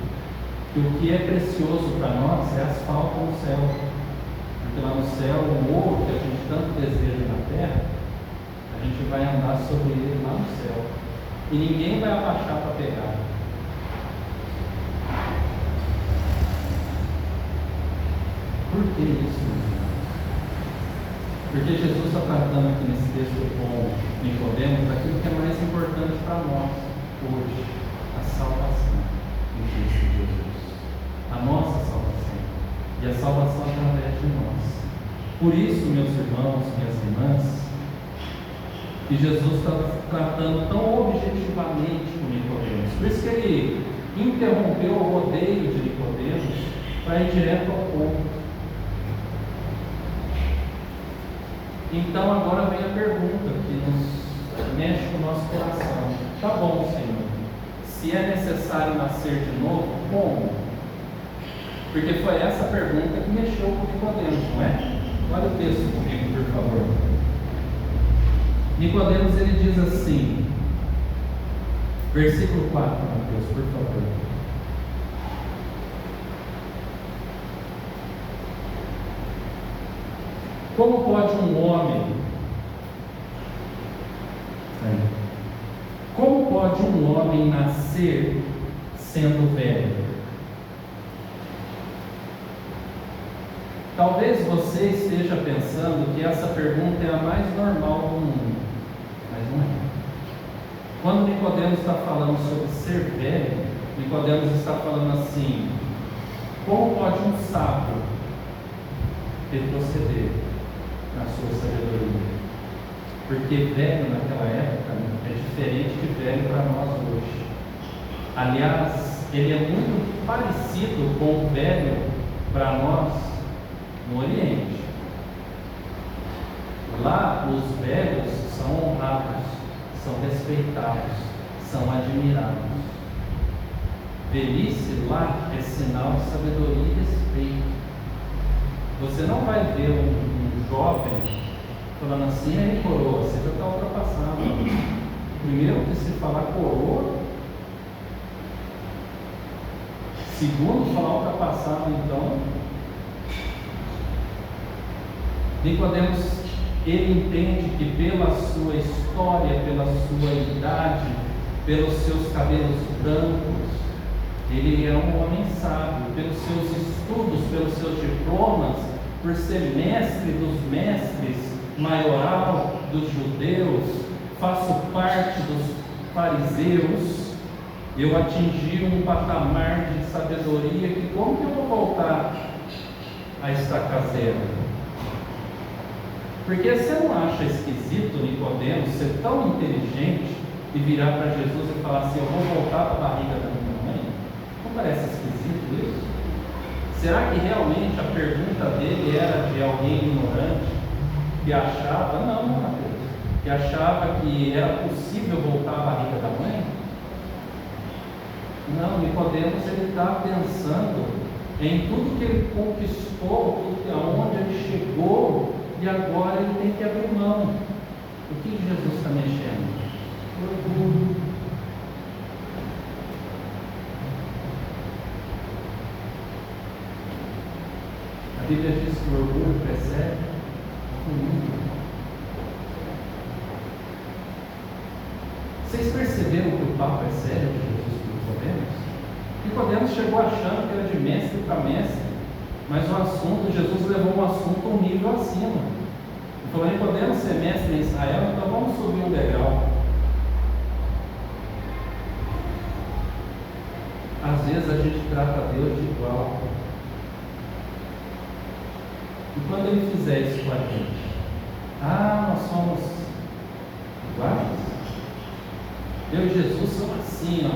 que o que é precioso para nós é asfalto no céu. Porque lá no céu, o ouro que a gente tanto deseja na terra, a gente vai andar sobre ele lá no céu. E ninguém vai abaixar para pegar. Por que isso? Porque Jesus está tratando aqui nesse texto com Nicodemo daquilo que é mais importante para nós hoje: a salvação em Cristo Jesus. A nossa salvação. E a salvação através de nós. Por isso, meus irmãos, minhas irmãs, que Jesus está tratando tão objetivamente com Nicodemos. Por isso que ele interrompeu o rodeio de Nicodemos para ir direto ao ponto. Então agora vem a pergunta que nos mexe com o nosso coração. Tá bom, Senhor, se é necessário nascer de novo, como? Porque foi essa pergunta que mexeu com Nicodemos, não é? Olha o texto comigo, por favor. Nicodemos, ele diz assim, versículo 4, Mateus, por favor. Como pode um homem nascer sendo velho? Talvez você esteja pensando que essa pergunta é a mais normal do mundo, mas não é. Quando Nicodemos está falando sobre ser velho, Nicodemos está falando assim: como pode um sábio retroceder na sua sabedoria? Porque velho naquela época é diferente de velho para nós hoje. Aliás, ele é muito parecido com o velho para nós no Oriente. Lá os velhos são honrados, são respeitados, são admirados. Velhice lá é sinal de sabedoria e respeito. Você não vai ver um jovem falando assim: aí coroa, você já está ultrapassado. Primeiro que se falar coroa, segundo falar ultrapassado, então. Nicodemos, ele entende que pela sua história, pela sua idade, pelos seus cabelos brancos, ele é um homem sábio, pelos seus estudos, pelos seus diplomas, por ser mestre dos mestres, maioral dos judeus, faço parte dos fariseus, eu atingi um patamar de sabedoria que como que eu vou voltar a estaca zero? Porque você não acha esquisito Nicodemos ser tão inteligente e virar para Jesus e falar assim: eu vou voltar para a barriga da minha mãe? Não parece esquisito isso? Será que realmente a pergunta dele era de alguém ignorante que achava, que achava que era possível voltar à barriga da mãe? Não, Nicodemos ele está pensando em tudo que ele conquistou, aonde ele chegou, e agora ele tem que abrir mão. O que Jesus está mexendo? Orgulho. A Bíblia diz que o orgulho precede o mundo. Vocês perceberam que o papo é sério de Jesus com Nicodemos? Nicodemos chegou achando que era de mestre para mestre, mas o assunto, Jesus levou um assunto um nível acima. Ele falou: Nicodemos ser mestre em Israel, então vamos subir um degrau. Às vezes a gente trata Deus de igual. E quando Ele fizer isso com a gente, nós somos iguais? Eu e Jesus somos assim,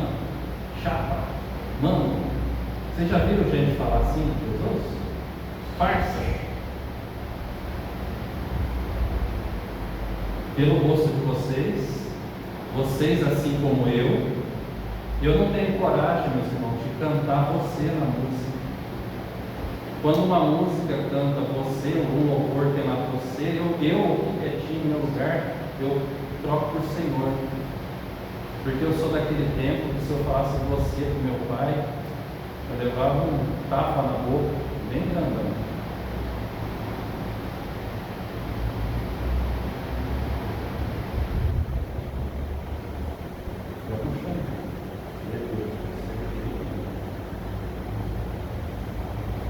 chapa, mano. Vocês já viram gente falar assim de Jesus? Parça. Pelo gosto de vocês assim como eu não tenho coragem, meus irmãos, de cantar você na música. Quando uma música canta você, um louvor tem lá você, eu aqui quietinho no meu lugar, eu troco por Senhor. Porque eu sou daquele tempo que se eu falasse você pro meu pai, eu levava um tapa na boca, bem grandão.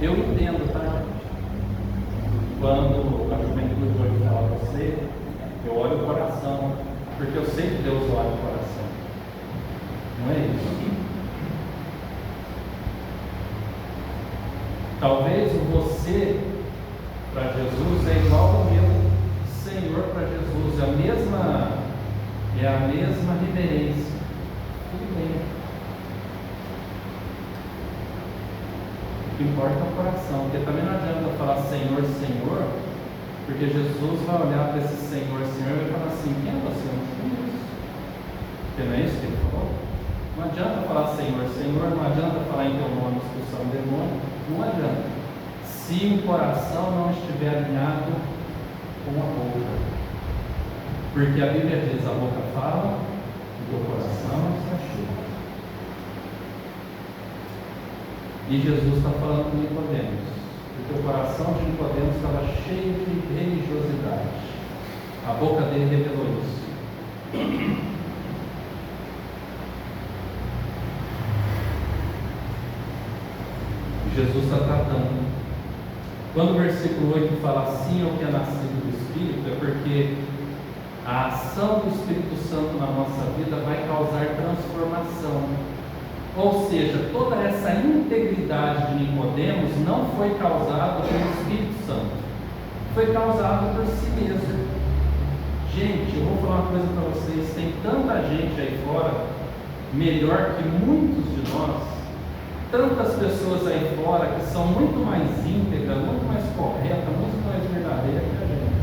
Eu entendo, tá? Quando a juventude hoje fala você, eu olho o coração, porque eu sei que Deus olha o coração. Não é isso? Talvez o você para Jesus é igual ao meu Senhor para Jesus, é a mesma reverência. Tudo bem. O que importa é o coração, porque também não adianta falar Senhor, Senhor, porque Jesus vai olhar para esse Senhor, Senhor e falar assim: quem é você? Não sei isso. Porque não é isso que ele falou? Não adianta falar Senhor, Senhor, não adianta falar em teu nome expulsar um demônio, não adianta, se o coração não estiver alinhado com a boca. Porque a Bíblia diz: a boca fala, o coração está cheio. E Jesus está falando com Nicodemos: Porque o coração de Nicodemos estava cheio de religiosidade. A boca dele revelou isso. Jesus está tratando. Quando o versículo 8 fala assim ao que é nascido do Espírito, é porque a ação do Espírito Santo na nossa vida vai causar transformação. Ou seja, toda essa integridade de Nicodemos não foi causada pelo Espírito Santo, foi causada por si mesmo. Gente, eu vou falar uma coisa para vocês: tem tanta gente aí fora, melhor que muitos de nós, tantas pessoas aí fora que são muito mais íntegras, muito mais corretas, muito mais verdadeiras que a gente,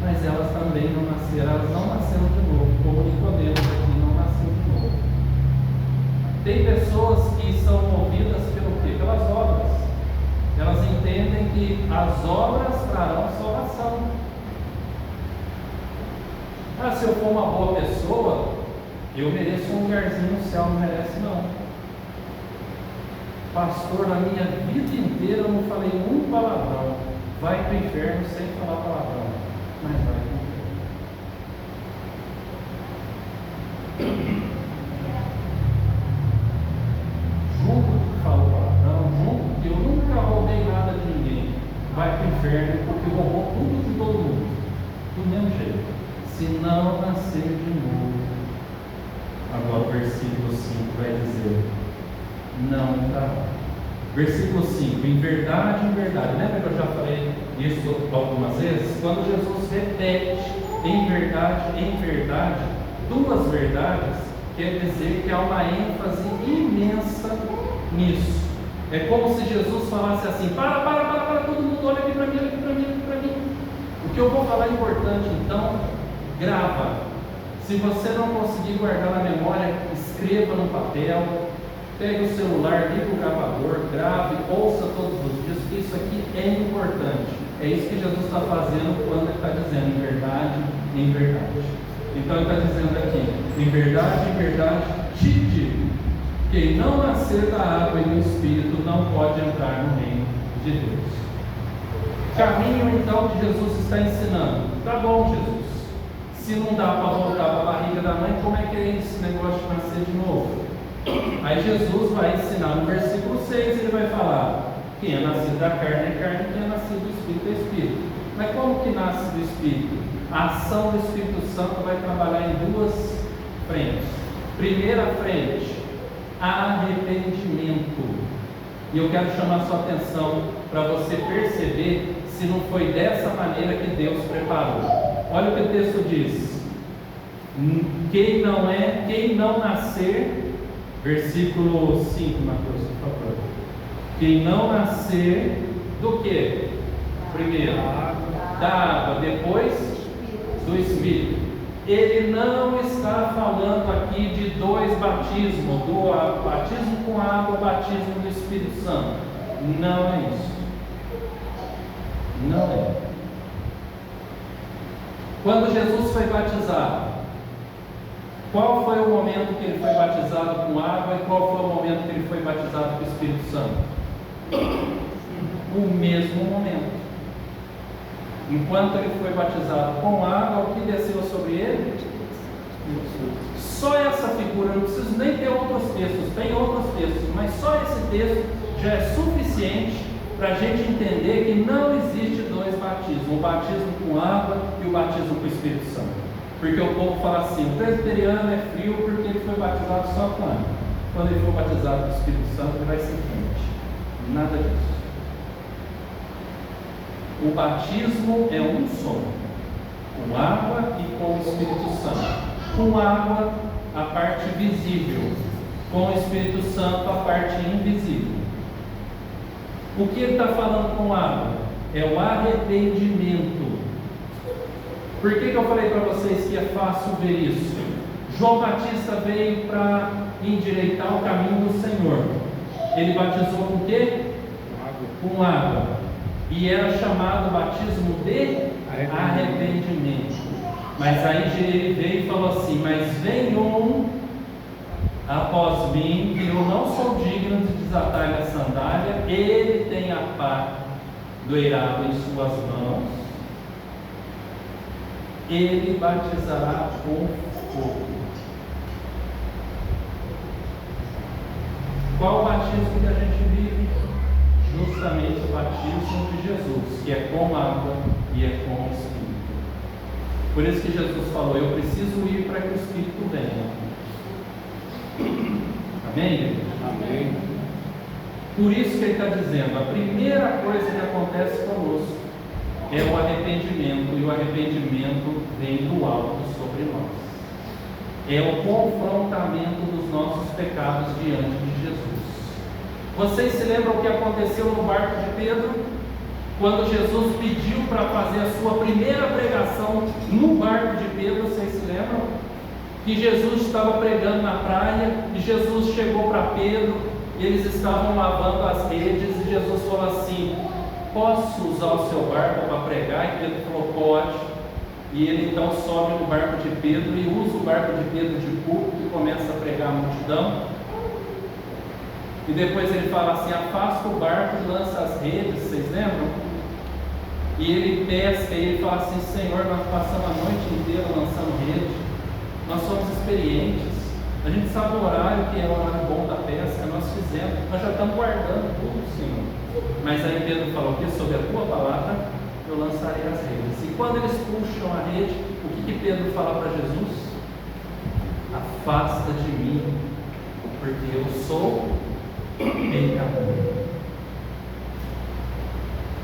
mas elas também não nasceram, de novo, como Nicodemos aqui não nasceu de novo. Tem pessoas que são movidas pelo quê? Pelas obras. Elas entendem que as obras trarão salvação. Se eu for uma boa pessoa, eu mereço um lugarzinho no céu. Não merece, não. Pastor, na minha vida inteira eu não falei um palavrão. Vai para o inferno sem falar palavrão. Mas vai para o inferno. Junto que falou palavrão, junto que eu nunca roubei nada de ninguém. Vai para o inferno porque roubou tudo de todo mundo. Do mesmo jeito. Se não nascer de novo. Agora o versículo 5 vai dizer: não entrará. Versículo 5: em verdade, lembra que eu já falei isso algumas vezes? Quando Jesus repete em verdade, duas verdades, quer dizer que há uma ênfase imensa nisso. É como se Jesus falasse assim: para, todo mundo, olha aqui para mim. O que eu vou falar é importante, então grava. Se você não conseguir guardar na memória, escreva no papel, pegue o celular, ligue o gravador, grave, ouça todos os dias, porque isso aqui é importante. É isso que Jesus está fazendo quando ele está dizendo em verdade. Então ele está dizendo aqui: em verdade, te digo, quem não nascer da água e do Espírito não pode entrar no reino de Deus. Caminho então que Jesus está ensinando. Tá bom, Jesus. Se não dá para voltar para a barriga da mãe, como é que é esse negócio de nascer de novo? Aí Jesus vai ensinar no versículo 6, ele vai falar: quem é nascido da carne é carne, quem é nascido do Espírito é Espírito. Mas como que nasce do Espírito? A ação do Espírito Santo vai trabalhar em duas frentes. Primeira frente, arrependimento. E eu quero chamar sua atenção para você perceber se não foi dessa maneira que Deus preparou. Olha o que o texto diz: quem não nascer, versículo 5, Mateus, por favor. Quem não nascer do que? Primeiro, da água, depois do Espírito. Ele não está falando aqui de dois batismos, do batismo com água, batismo do Espírito Santo. Não é isso. Não é. Quando Jesus foi batizado, qual foi o momento que ele foi batizado com água e qual foi o momento que ele foi batizado com o Espírito Santo? O mesmo momento. Enquanto ele foi batizado com água, o que desceu sobre ele? Só essa figura, não preciso nem ter outros textos, tem outros textos, mas só esse texto já é suficiente para a gente entender que não existe dois batismos: o batismo com água e o batismo com o Espírito Santo. Porque o povo fala assim: o presbiteriano é frio porque ele foi batizado só com água. Quando ele for batizado com o Espírito Santo, ele vai ser quente. Nada disso. O batismo é um só, com água e com o Espírito Santo. Com água, a parte visível; com o Espírito Santo, a parte invisível. O que ele está falando com água? É o arrependimento. Por que eu falei para vocês que é fácil ver isso? João Batista veio para endireitar o caminho do Senhor. Ele batizou com o quê? Com água. E era chamado batismo de arrependimento. Mas aí ele veio e falou assim: mas vem um após mim, que eu não sou digno de desatar a sandália, ele tem a pá do eirado em suas mãos, ele batizará com fogo. Qual o batismo que a gente vive? Justamente o batismo de Jesus, que é com água e é com o Espírito. Por isso que Jesus falou: eu preciso ir para que o Espírito venha. Amém, igreja? Amém. Por isso que ele está dizendo, a primeira coisa que acontece conosco é o arrependimento, e o arrependimento vem do alto sobre nós. É o confrontamento dos nossos pecados diante de Jesus. Vocês se lembram o que aconteceu no barco de Pedro? Quando Jesus pediu para fazer a sua primeira pregação no barco de Pedro, vocês se lembram? Que Jesus estava pregando na praia, e Jesus chegou para Pedro, e eles estavam lavando as redes, e Jesus falou assim: posso usar o seu barco para pregar? E Pedro falou: pode. E ele então sobe no barco de Pedro e usa o barco de Pedro de púlpito e começa a pregar a multidão. E depois ele fala assim: afasta o barco e lança as redes, vocês lembram? E ele pesca e ele fala assim: Senhor, nós passamos a noite inteira lançando rede, nós somos experientes, a gente sabe o horário que é o horário bom da pesca, nós fizemos, nós já estamos guardando tudo, Senhor. Mas aí Pedro falou: que sobre a tua palavra eu lançarei as redes. E quando eles puxam a rede, o que Pedro fala para Jesus? Afasta de mim, porque eu sou pecador.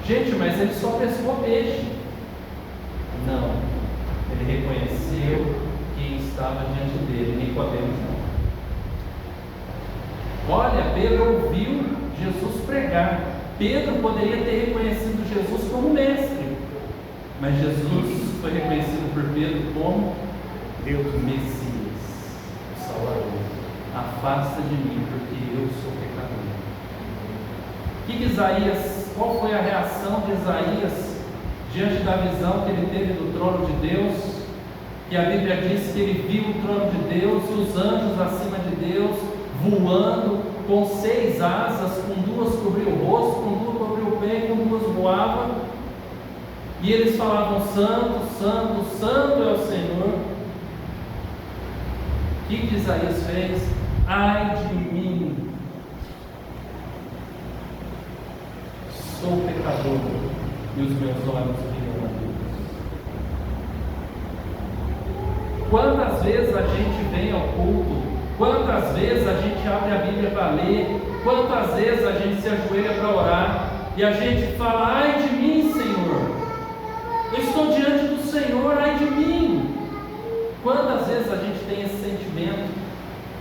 Gente, mas ele só pescou peixe? Não, ele reconheceu quem estava diante dele, Nicodemos não. Olha, Pedro ouviu Jesus pregar. Pedro poderia ter reconhecido Jesus como mestre, mas Jesus foi reconhecido por Pedro como Deus, Messias, o Salvador. Afasta de mim, porque eu sou pecador. Qual foi a reação de Isaías diante da visão que ele teve do trono de Deus? Que a Bíblia diz que ele viu o trono de Deus e os anjos acima de Deus voando com 6 asas, com 2 cobriu o rosto, com 2 cobriu o peito, com 2 voavam, e eles falavam: santo, santo, santo é o Senhor. O que Isaías fez? Ai de mim, sou pecador, e os meus olhos viram a Deus. Quantas vezes a gente vem ao culto, quantas vezes a gente abre a Bíblia para ler, quantas vezes a gente se ajoelha para orar, e a gente fala: ai de mim, Senhor, eu estou diante do Senhor, ai de mim. Quantas vezes a gente tem esse sentimento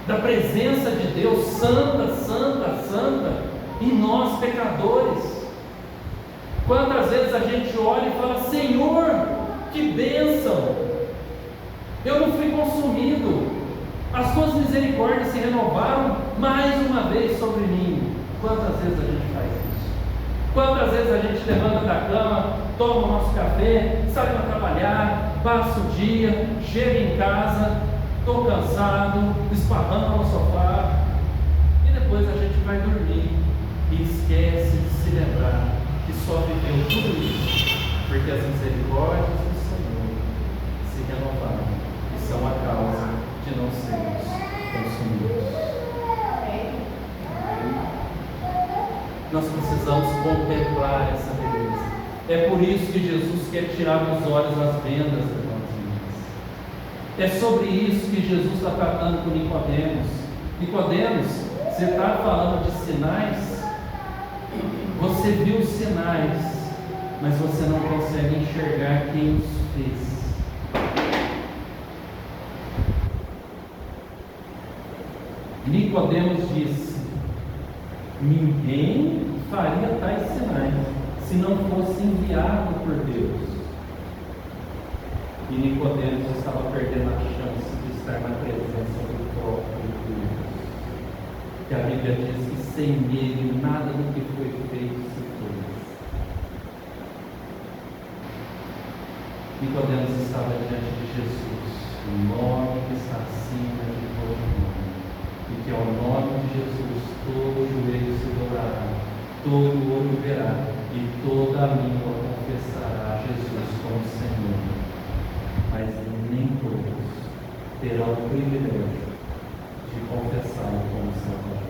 da presença de Deus, santa, santa, santa, e nós pecadores? Quantas vezes a gente olha e fala: Senhor, que bênção, eu não fui consumido, as tuas misericórdias se renovaram mais uma vez sobre mim. Quantas vezes a gente faz isso? Quantas vezes a gente levanta da cama, toma o nosso café, sai para trabalhar, passa o dia, chega em casa, estou cansado, esparrama no sofá, e depois a gente vai dormir e esquece de se lembrar que só viveu tudo isso porque as misericórdias do Senhor se renovaram e são a causa de não sermos consumidos. Nós precisamos contemplar essa beleza. É por isso que Jesus quer tirar dos olhos as vendas das nossas vidas. É sobre isso que Jesus está tratando com Nicodemos. Nicodemos, você está falando de sinais? Você viu os sinais, mas você não consegue enxergar quem os fez. Nicodemos disse: ninguém faria tais sinais se não fosse enviado por Deus. E Nicodemos estava perdendo a chance de estar na presença do próprio Deus. Que a Bíblia diz que sem ele nada do que foi feito se fez. Nicodemos estava diante de Jesus, o nome que está acima de todo nome, e que ao nome de Jesus todo joelho se dobrará, todo olho verá, e toda terão o privilégio de confessá-lo como Salvador.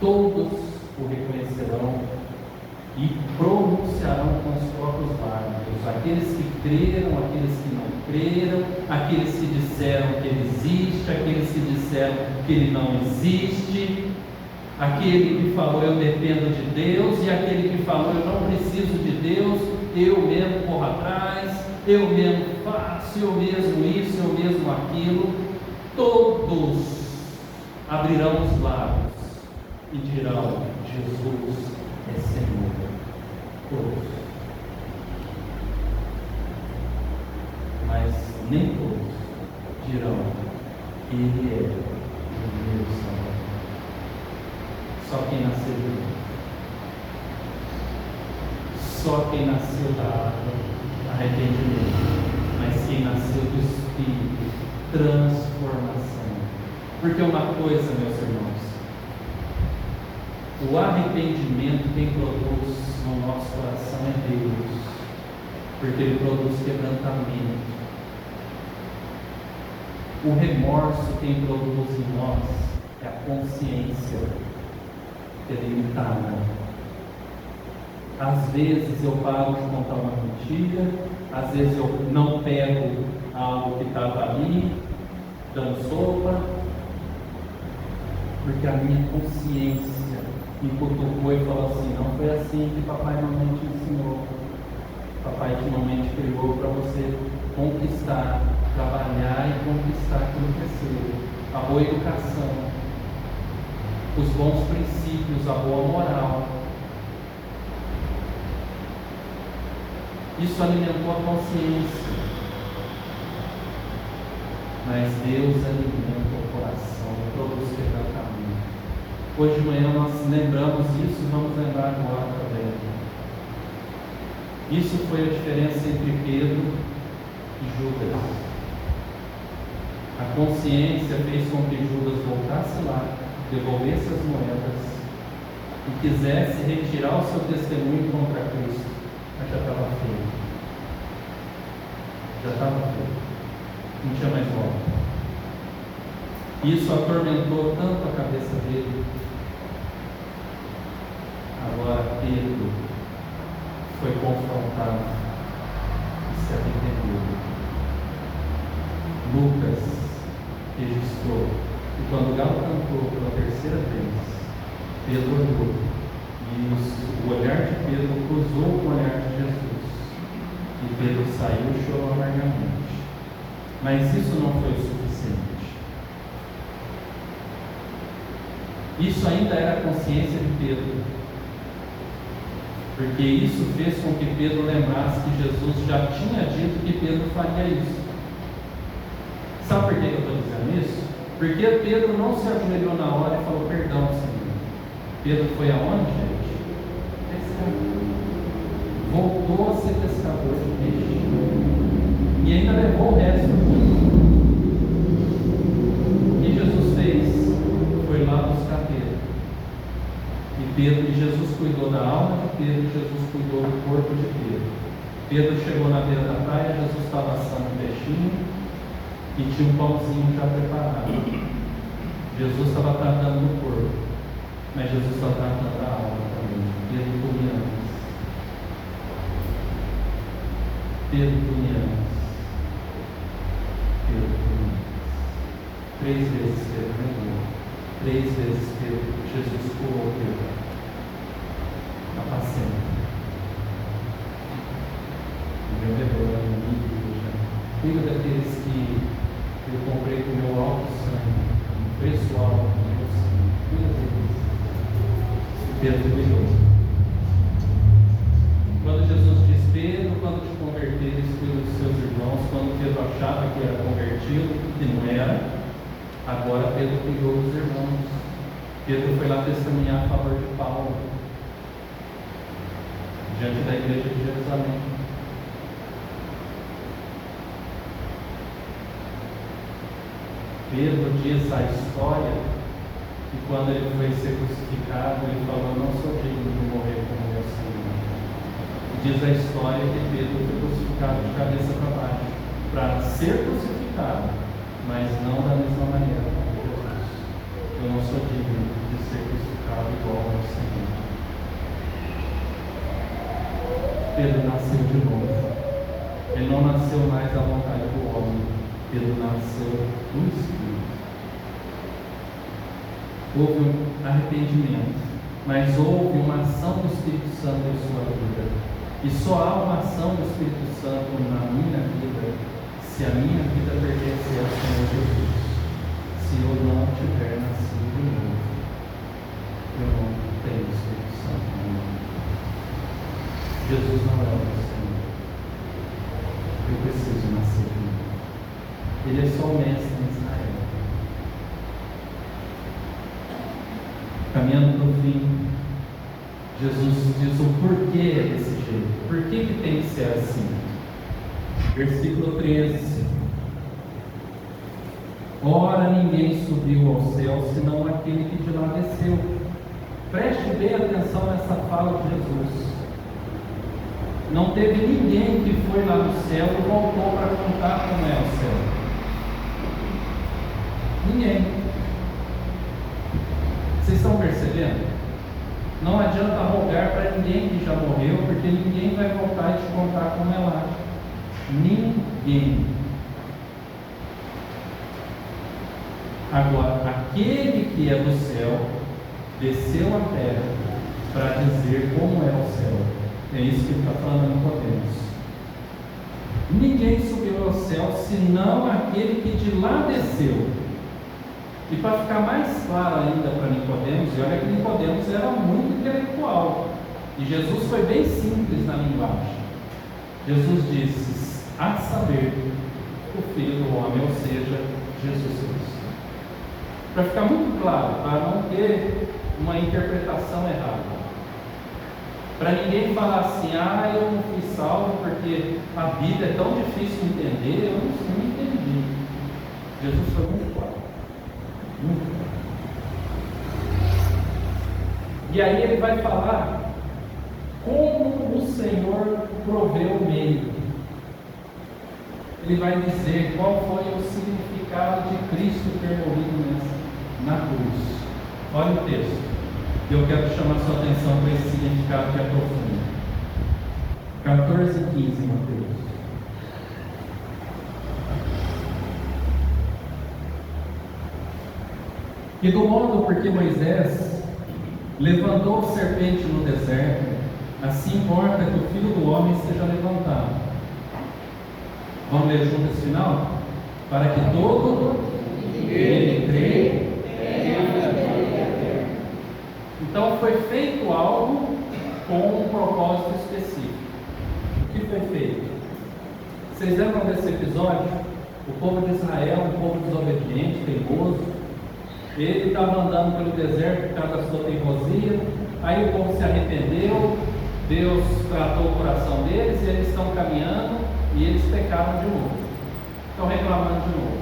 Todos o reconhecerão e pronunciarão com os próprios lábios, aqueles que creram, aqueles que não creram, aqueles que disseram que Ele existe, aqueles que disseram que Ele não existe, aquele que falou eu dependo de Deus, e aquele que falou eu não preciso de Deus, eu mesmo corro atrás, eu mesmo faço, eu mesmo isso, eu mesmo aquilo. Todos abrirão os lábios e dirão: Jesus é Senhor. Todos. Mas nem todos dirão: Ele é o meu Salvador. Só quem nasceu de novo. Só quem nasceu da água, arrependimento. Mas quem nasceu do Espírito, transformação. Porque uma coisa, meus irmãos, o arrependimento quem produz no nosso coração é Deus, porque Ele produz quebrantamento. O remorso quem produz em nós é a consciência delimitada. Às vezes eu paro de contar uma mentira, às vezes eu não pego algo que estava ali, dando sopa, porque a minha consciência me cutucou e falou assim: não foi assim que papai e mamãe te ensinou. Papai e mamãe te criou para você conquistar, trabalhar e conquistar aquilo que é seu. A boa educação, os bons princípios, a boa moral. Isso alimentou a consciência. Mas Deus alimenta o coração, produz quebrantamento. Hoje de manhã nós lembramos isso e vamos lembrar agora também. Isso foi a diferença entre Pedro e Judas. A consciência fez com que Judas voltasse lá, devolvesse as moedas e quisesse retirar o seu testemunho contra Cristo, mas já estava feito. Já estava feito. Não tinha mais volta. Isso atormentou tanto a cabeça dele. Agora Pedro foi confrontado e se arrependeu. Lucas registrou que quando o galo cantou pela terceira vez, Pedro olhou e o olhar de Pedro cruzou com o olhar de Jesus, e Pedro saiu e chorou amargamente. Mas isso não foi o suficiente. Isso ainda era a consciência de Pedro, porque isso fez com que Pedro lembrasse que Jesus já tinha dito que Pedro faria isso. Sabe por que eu estou dizendo isso? Porque Pedro não se ajoelhou na hora e falou: perdão, Senhor. Pedro foi aonde, gente? Pescador. Voltou a ser pescador de peixe. E ainda levou o resto. O que Jesus fez foi lá buscar Pedro. E Jesus cuidou da alma de Pedro, Jesus cuidou do corpo de Pedro. Pedro chegou na beira da praia, Jesus estava assando um peixinho e tinha um pãozinho já preparado. Jesus estava tratando do corpo, mas Jesus estava tratando da alma também. Pedro, tu me amas. Pedro, tu me amas. Pedro, tu me amas. 3 vezes Pedro negou. 3 vezes Pedro, Jesus curou Pedro. Apacenta. O meu rebanho, cuida daqueles que eu comprei com o meu alto sangue, um preço alto do meu sangue. Cuida deles. Pedro cuidou. Quando Jesus diz: Pedro, quando te converteres, cuida dos seus irmãos. Quando Pedro achava que era convertido, que não era, agora Pedro cuidou dos irmãos. Pedro foi lá testemunhar a favor de Paulo, diante da igreja de Jerusalém. Pedro diz a história que quando ele foi ser crucificado, ele falou: não sou digno de morrer como meu Senhor. Diz a história que Pedro foi crucificado de cabeça para baixo, para ser crucificado, mas não da mesma maneira como Jesus. Eu não sou digno de ser crucificado igual ao Senhor. Pedro nasceu de novo. Ele não nasceu mais à vontade do homem. Pedro nasceu do Espírito. Houve um arrependimento, mas houve uma ação do Espírito Santo em sua vida. E só há uma ação do Espírito Santo na minha vida se a minha vida pertencer ao Senhor Jesus. Se eu não tiver nascido de novo, eu não tenho o Espírito Santo na minha vida. Jesus não é o meu Senhor. Eu preciso nascer de novo. Ele é só o mestre em Israel. Caminhando para o fim, Jesus diz o porquê é desse jeito. Por que tem que ser assim? Versículo 13. Ora, ninguém subiu ao céu, senão aquele que de lá desceu. Preste bem atenção nessa fala de Jesus. Não teve ninguém que foi lá no céu e voltou para contar como é o céu. Ninguém. Vocês estão percebendo? Não adianta rogar para ninguém que já morreu, porque ninguém vai voltar e te contar como é lá. Ninguém. Agora, aquele que é do céu desceu à terra para dizer como é o céu. É isso que ele está falando em Nicodemos. Ninguém subiu ao céu senão aquele que de lá desceu. E para ficar mais claro ainda para Nicodemos, e olha que Nicodemos era muito intelectual, e Jesus foi bem simples na linguagem. Jesus disse: a saber, o Filho do Homem, ou seja, Jesus Cristo. Para ficar muito claro, para não ter uma interpretação errada. Para ninguém falar assim: eu não fui salvo porque a Bíblia é tão difícil de entender, eu não entendi. Jesus foi muito claro. Muito claro. E aí ele vai falar como o Senhor proveu o meio. Ele vai dizer qual foi o significado de Cristo ter morrido na cruz. Olha o texto. Eu quero chamar sua atenção para esse significado que é profundo. 14 e 15, Mateus. E do modo porque Moisés levantou a serpente no deserto, assim importa que o Filho do Homem seja levantado. Vamos ler junto esse final? Para que todo ele crê. Então foi feito algo com um propósito específico. O que foi feito? Vocês lembram desse episódio? O povo de Israel, um povo desobediente, teimoso. Ele estava andando pelo deserto por causa da sua teimosia. Aí o povo se arrependeu. Deus tratou o coração deles e eles estão caminhando e eles pecaram de novo. Estão reclamando de novo.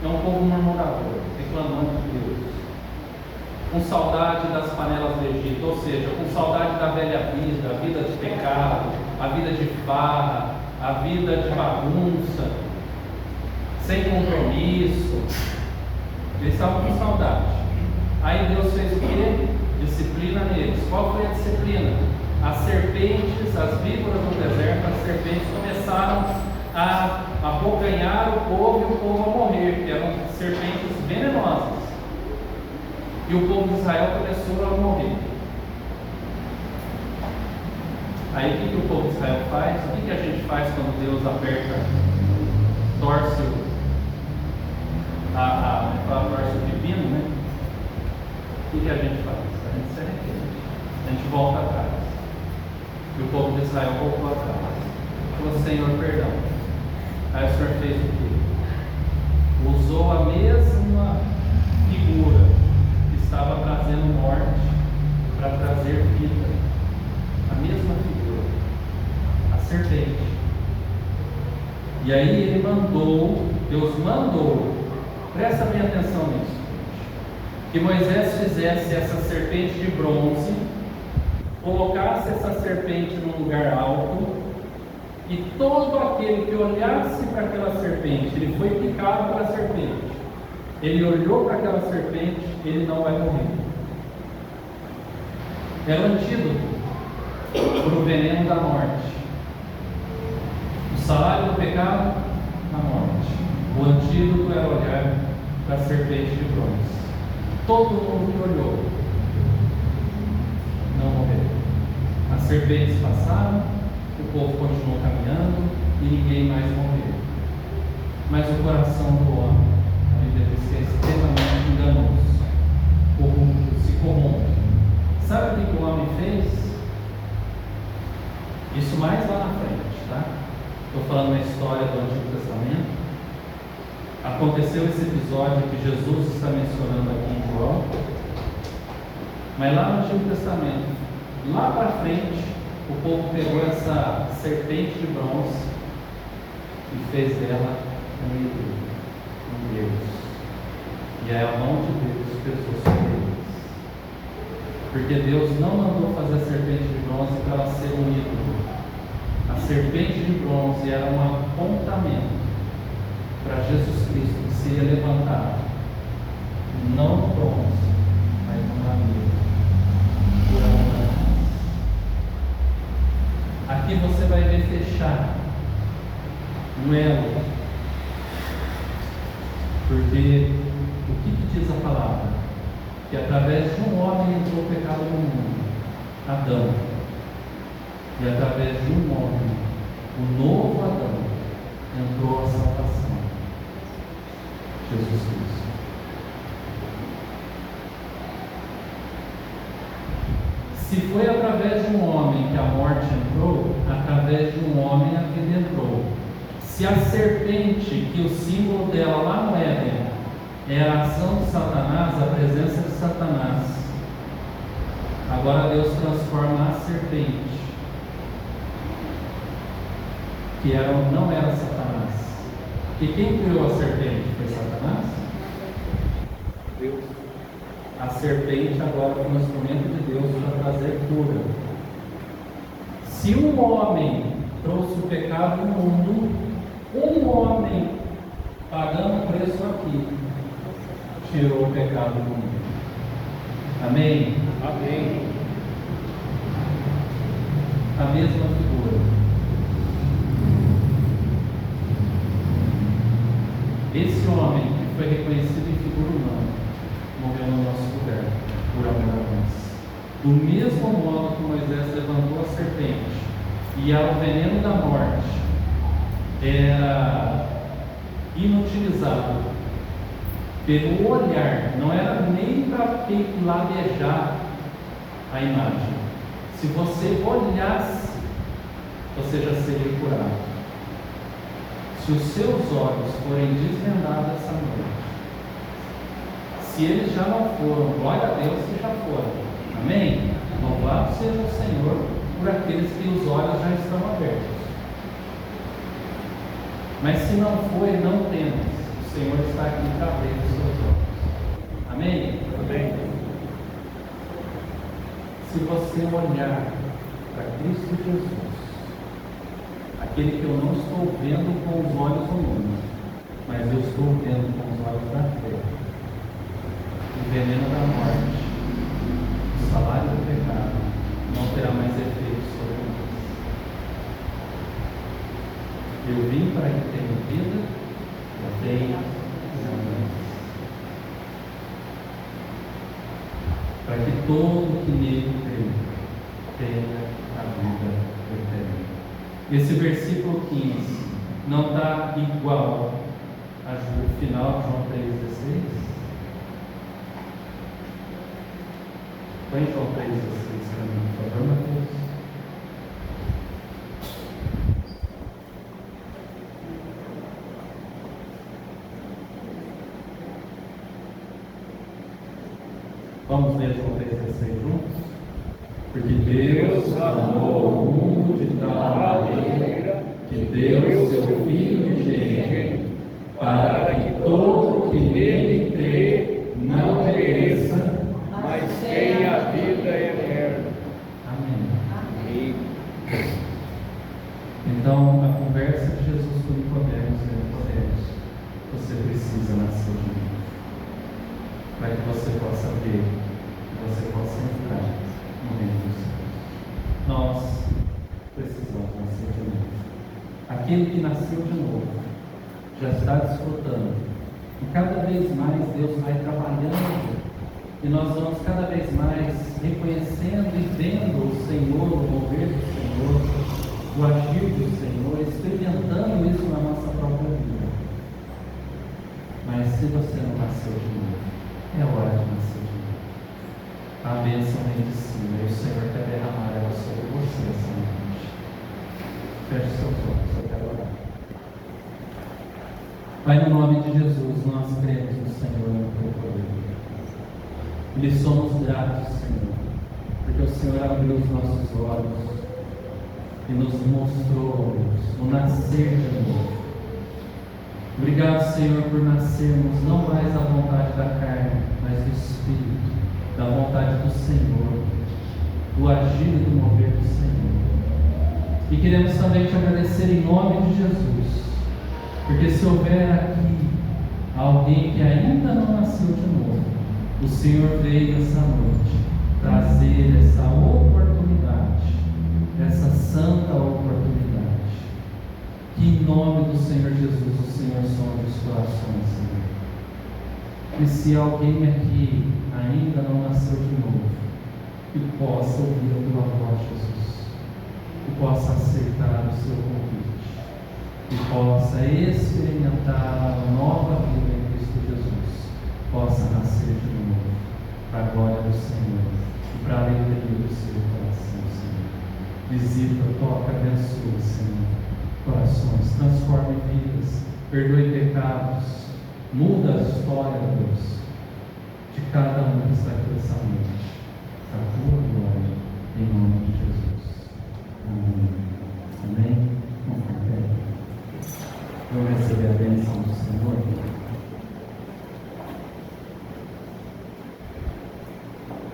É um povo murmurador, reclamando de Deus. Com saudade das panelas do Egito, ou seja, com saudade da velha vida, a vida de pecado, a vida de farra, a vida de bagunça, sem compromisso. Eles estavam com saudade. Aí Deus fez o quê? Disciplina neles. Qual foi a disciplina? As serpentes, as víboras do deserto, as serpentes começaram a abocanhar o povo e o povo a morrer, que eram serpentes venenosas. E o povo de Israel começou a morrer. Aí o que o povo de Israel faz? O que a gente faz quando Deus aperta, torce o pepino, né? O que a gente faz? A gente se arrepende. A gente volta atrás. E o povo de Israel voltou atrás. Falou: Senhor, perdão. Aí o Senhor fez o quê? Usou a mesma figura estava trazendo morte para trazer vida. A mesma figura, a serpente. E aí ele mandou, Deus mandou, presta bem atenção nisso, que Moisés fizesse essa serpente de bronze, colocasse essa serpente num lugar alto E todo aquele que olhasse para aquela serpente, ele foi picado pela serpente, ele olhou para aquela serpente, ele não vai morrer. É o antídoto para o veneno da morte. O salário do pecado, a morte. O antídoto é olhar para a serpente de bronze. Todo mundo que olhou não morreu. As serpentes passaram, o povo continuou caminhando e ninguém mais morreu. Mas o coração do homem, a Bíblia diz que é extremamente enganoso, corrupto, se corrompe. Sabe o que o homem fez? Isso mais lá na frente, tá? Estou falando na história do Antigo Testamento. Aconteceu esse episódio que Jesus está mencionando aqui em João. Mas lá no Antigo Testamento, lá para frente, o povo pegou essa serpente de bronze e fez dela um ídolo, um Deus. E aí a mão de Deus pesou sobre eles. Porque Deus não mandou fazer a serpente de bronze para ela ser um ídolo. A serpente de bronze era um apontamento para Jesus Cristo que seria levantado, não no bronze, mas no madeira, por amor a nós. Aqui você vai ver fechar um elo, porque o que diz a palavra? Que através de um homem entrou o pecado no mundo, Adão, e através de um homem, o novo Adão, entrou a salvação, Jesus Cristo. Se foi através de um homem que a morte entrou, através de um homem a vida entrou. Se a serpente, que o símbolo dela lá no Éden é a ação de Satanás, a presença de Satanás, agora Deus transforma a serpente, que não era Satanás. E quem criou a serpente? Foi Satanás? Deus. A serpente agora foi um instrumento de Deus para trazer cura. Se um homem trouxe o pecado no mundo, um homem pagando o preço aqui tirou o pecado do mundo. Amém? Amém. A mesma figura. Esse homem que foi reconhecido em figura humana morreu no nosso lugar, por amor a nós. Do mesmo modo que Moisés levantou a serpente e o veneno da morte era inutilizado pelo olhar, não era nem para ladejar a imagem. Se você olhasse, você já seria curado. Se os seus olhos forem desvendados essa noite, se eles já não foram, glória a Deus que já foram, amém? Louvado seja o Senhor por aqueles que os olhos já estão abertos. Mas se não foi, não temas, o Senhor está aqui para abrir os seus olhos, amém? Amém. Se você olhar para Cristo Jesus, aquele que eu não estou vendo com os olhos humanos, mas eu estou vendo com os olhos da fé, o veneno da morte, o salário do pecado, não terá mais efeito sobre nós. Eu vim para que tenha vida, eu tenho para que todo que nele crê tenha a vida eterna. Esse versículo 15 não está igual ao final de João 3,16? Põe João 3,16 para mim, por favor, Mateus. Vamos ler João 3,16 juntos? Porque Deus amou o mundo de tal maneira que deu seu Filho unigênito, para que todo que nele crê não pereça, Mas tenha a vida eterna. amém. Amém. Então, aquele que nasceu de novo, já está desfrutando. E cada vez mais Deus vai trabalhando, e nós vamos cada vez mais reconhecendo e vendo o Senhor, o mover do Senhor, o agir do Senhor, experimentando isso na nossa própria vida. Mas se você não nasceu de novo, é hora de nascer de novo. A bênção vem de cima e o Senhor quer derramar ela sobre você essa noite. Feche seus olhos, eu quero orar. Pai, no nome de Jesus, nós cremos no Senhor e no teu poder. E lhe somos gratos, Senhor, porque o Senhor abriu os nossos olhos e nos mostrou o nascer de novo. Obrigado, Senhor, por nascermos não mais da vontade da carne, mas do Espírito, da vontade do Senhor, do agir e do mover do Senhor. E queremos também te agradecer em nome de Jesus, porque se houver aqui alguém que ainda não nasceu de novo, o Senhor veio essa noite trazer essa oportunidade, essa santa oportunidade. Que em nome do Senhor Jesus, o Senhor sonde os corações, Senhor. E se alguém aqui ainda não nasceu de novo, que possa ouvir a tua voz, Jesus, que possa aceitar o seu convite, que possa experimentar a nova vida em Cristo Jesus, possa nascer de novo, para a glória do Senhor e para a alegria do seu coração, Senhor. Visita, toca, abençoa, Senhor, corações, transforme vidas, perdoe pecados, muda a história, Deus, de cada um que está aqui essa noite, para a tua glória, em nome de Jesus. Amém. Amém. Vamos receber a bênção do Senhor.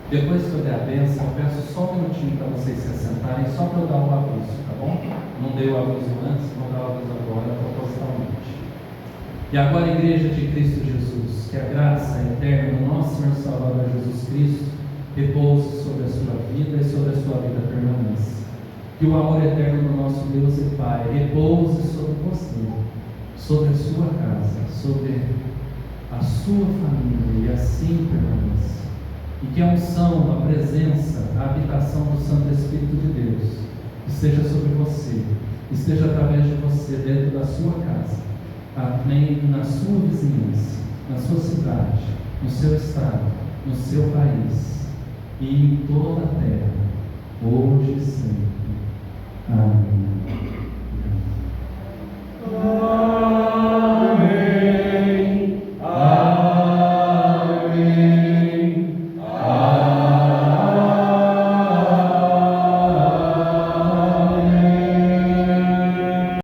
Depois que eu der a bênção, eu peço só um minutinho para vocês se assentarem, só para eu dar o aviso, tá bom? Não dei o aviso antes, vou dar o aviso agora, propositalmente. E agora, Igreja de Cristo Jesus, que a graça eterna do nosso Senhor Salvador Jesus Cristo repouse sobre a sua vida e sobre a sua vida permanência. Que o amor eterno do nosso Deus e Pai repouse sobre você, sobre a sua casa, sobre a sua família, e assim permaneça. E que a unção, a presença, a habitação do Santo Espírito de Deus esteja sobre você, esteja através de você dentro da sua casa, amém, na sua vizinhança, na sua cidade, no seu estado, no seu país e em toda a terra, hoje e sempre. Amém.